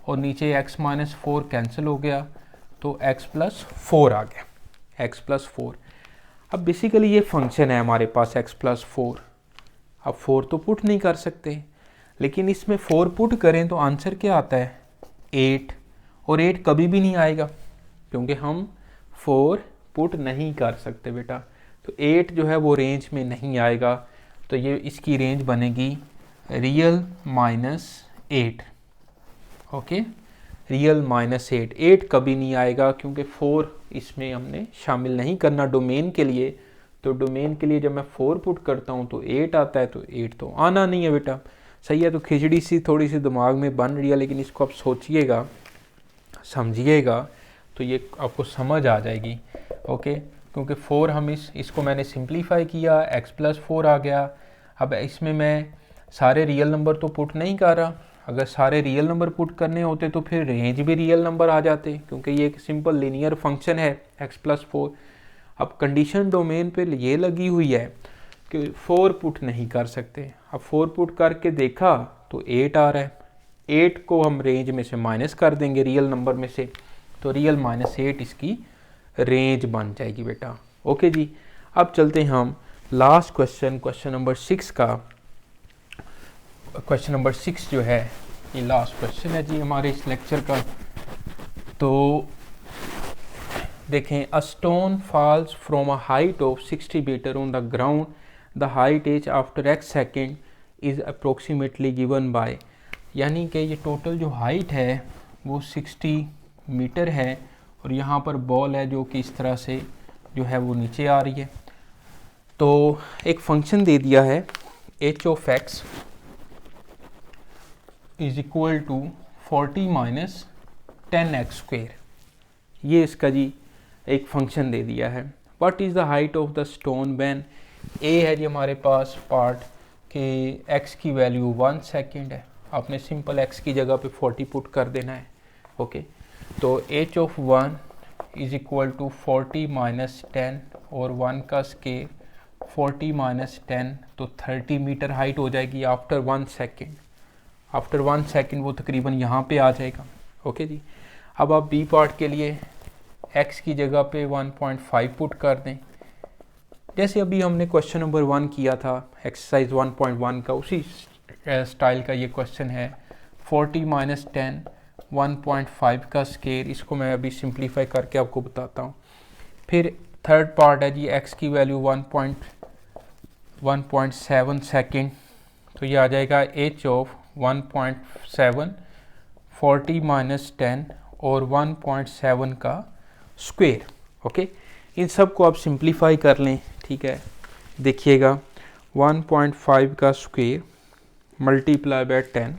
और नीचे x - 4 कैंसिल हो गया तो x + 4 आ गया, x + 4। अब बेसिकली ये फंक्शन है हमारे पास x + 4। अब 4 तो पुट नहीं कर सकते, लेकिन इसमें 4 पुट करें तो आंसर क्या आता है? 8, और 8 कभी भी नहीं आएगा क्योंकि हम 4 पुट नहीं कर सकते बेटा। तो 8 जो है वो रेंज में नहीं आएगा, तो ये इसकी रेंज बनेगी रियल -8, ओके, रियल -8, 8 कभी नहीं आएगा क्योंकि 4 इसमें हमने शामिल नहीं करना डोमेन के लिए। तो डोमेन के लिए जब मैं 4 पुट करता हूँ तो 8 आता है, तो 8 तो आना नहीं है बेटा, सही है। तो खिचड़ी सी थोड़ी सी दिमाग में बन रही है, लेकिन इसको आप सोचिएगा, समझिएगा, तो ये आपको समझ आ जाएगी, ओके। क्योंकि 4 हम इसको मैंने सिंप्लीफाई किया, x+4 आ गया। अब इसमें मैं सारे रियल नंबर तो पुट नहीं कर रहा, अगर सारे रियल नंबर पुट करने होते तो फिर रेंज भी रियल नंबर आ जाते, क्योंकि ये एक सिंपल लीनियर फंक्शन है x+4। अब कंडीशन डोमेन पे ये लगी हुई है कि 4 पुट नहीं कर सकते। अब 4 पुट करके देखा तो 8 आ रहा है, 8 को हम रेंज में से माइनस कर देंगे रियल नंबर में से, तो रियल -8 इसकी रेंज बन जाएगी बेटा, ओके जी। अब चलते हैं हम लास्ट क्वेश्चन नंबर 6 का। क्वेश्चन नंबर 6 जो है ये लास्ट क्वेश्चन है जी हमारे इस लेक्चर का। तो देखें, a stone falls from a height of 60 metre on the ground, the height as after x second is approximately given by, यानी कि ये टोटल जो हाइट है वो 60 मीटर है, और यहाँ पर बॉल है जो कि इस तरह से जो है वो नीचे आ रही है। तो एक फंक्शन दे दिया है h of x is equal to 40 minus 10x square, ये इसका जी एक फंक्शन दे दिया है। What is the height of the stone when, a है जी हमारे पास पार्ट के x की वैल्यू 1 सेकेंड है, आपने सिंपल x की जगह पे 40 पुट कर देना है, ओके। तो h of 1 is equal to 40 minus 10 और 1 का स्केयर 40 माइनस 10, तो 30 मीटर हाइट हो जाएगी आफ्टर 1 सेकेंड। आफ्टर 1 सेकेंड वो तकरीबन यहाँ पे आ जाएगा, ओके जी। अब आप बी पार्ट के लिए x की जगह पे 1.5 पुट कर दें, जैसे अभी हमने क्वेश्चन नंबर 1 किया था एक्सरसाइज 1.1 का, उसी स्टाइल का ये क्वेश्चन है। 40 माइनस 10 1.5 का स्केयर, इसको मैं अभी सिंप्लीफाई करके आपको बताता हूँ। फिर थर्ड पार्ट है जी x की वैल्यू 1.7 सेकेंड, तो ये आ जाएगा h ऑफ 1.7 40 माइनस 10 और 1.7 का स्क्वेयर, ओके। इन सब को आप सिंप्लीफाई कर लें, ठीक है। देखिएगा 1.5 का स्क्वेयर मल्टीप्लाई बाय 10,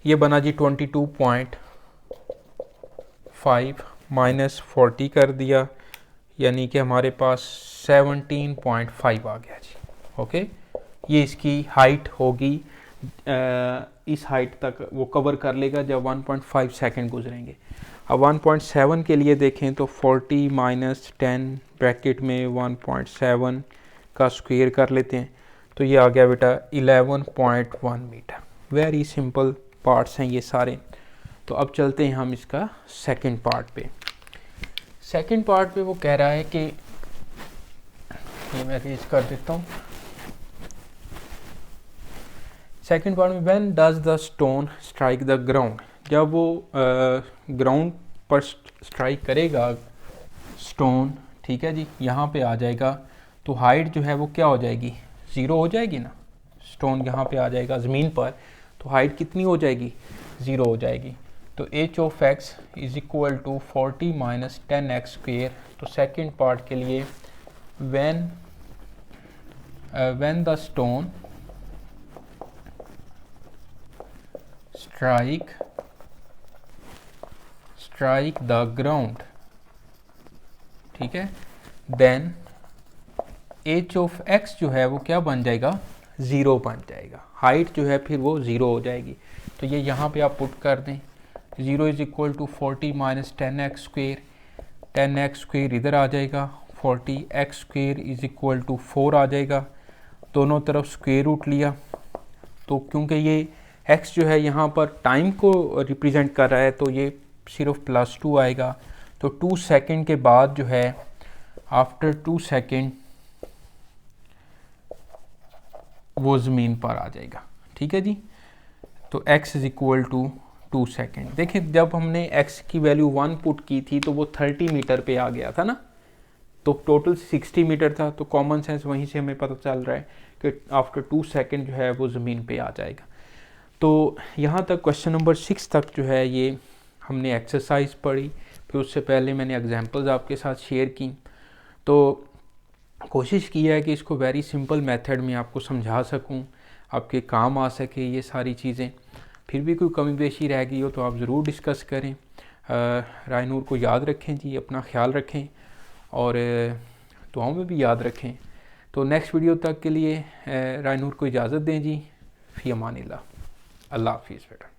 ये बना जी 22.5 माइनस 40 कर दिया, यानी कि हमारे पास 17.5 आ गया जी, ओके। ये इसकी हाइट होगी, इस हाइट तक वो कवर कर लेगा जब 1.5 सेकेंड गुजरेंगे। अब 1.7 के लिए देखें तो 40 माइनस 10 ब्रैकेट में 1.7 का स्क्वायर कर लेते हैं, तो ये आ गया बेटा 11.1 मीटर। वेरी सिंपल पार्ट्स हैं ये सारे। तो अब चलते हैं हम इसका सेकंड पार्ट पे। सेकंड पार्ट पे वो कह रहा है कि ये मैं रेज कर देता हूँ। सेकंड पार्ट में when does the stone strike the ground, जब वो ग्राउंड पर स्ट्राइक करेगा स्टोन, ठीक है जी, यहाँ पे आ जाएगा, तो हाइट जो है वो क्या हो जाएगी, 0 हो जाएगी ना। स्टोन यहाँ पे आ जाएगा ज़मीन पर, तो हाइट कितनी हो जाएगी, 0 हो जाएगी। तो h of x is equal to 40 minus 10x square. तो सेकंड पार्ट के लिए when the stone strike the ground, ठीक है, देन h ऑफ x जो है वो क्या बन जाएगा, 0 बन जाएगा। हाइट जो है फिर वो 0 हो जाएगी। तो ये यहाँ पे आप पुट कर दें, 0 is equal to 40 minus 10x square, 10x square इधर आ जाएगा, 40x square is equal to 4 आ जाएगा। दोनों तरफ स्क्वेयर रूट लिया, तो क्योंकि ये x जो है यहाँ पर टाइम को रिप्रेजेंट कर रहा है, तो ये सिर्फ +2 आएगा। तो 2 सेकेंड के बाद जो है, आफ्टर 2 सेकेंड वो ज़मीन पर आ जाएगा, ठीक है जी। तो x is equal to 2 second. देखिए जब हमने x की वैल्यू 1 पुट की थी तो वो 30 मीटर पे आ गया था ना, तो टोटल 60 मीटर था, तो कॉमन सेंस वहीं से हमें पता चल रहा है कि आफ्टर 2 सेकंड जो है वो ज़मीन पे आ जाएगा। तो यहाँ तक क्वेश्चन नंबर 6 तक जो है ये हमने एक्सरसाइज पढ़ी, फिर उससे पहले मैंने एग्जांपल्स आपके साथ शेयर की। तो कोशिश की है कि इसको वेरी सिंपल मेथड में आपको समझा सकूं, आपके काम आ सके ये सारी चीज़ें। फिर भी कोई कमी पेशी रह गई हो तो आप ज़रूर डिस्कस करें। रायनूर को याद रखें जी, अपना ख्याल रखें और दुआओं में भी याद रखें। तो नेक्स्ट वीडियो तक के लिए रायनूर को इजाज़त दें जी। फ़ी अमानिल्लाह। अल्लाह हाफ़िज़ बेटा।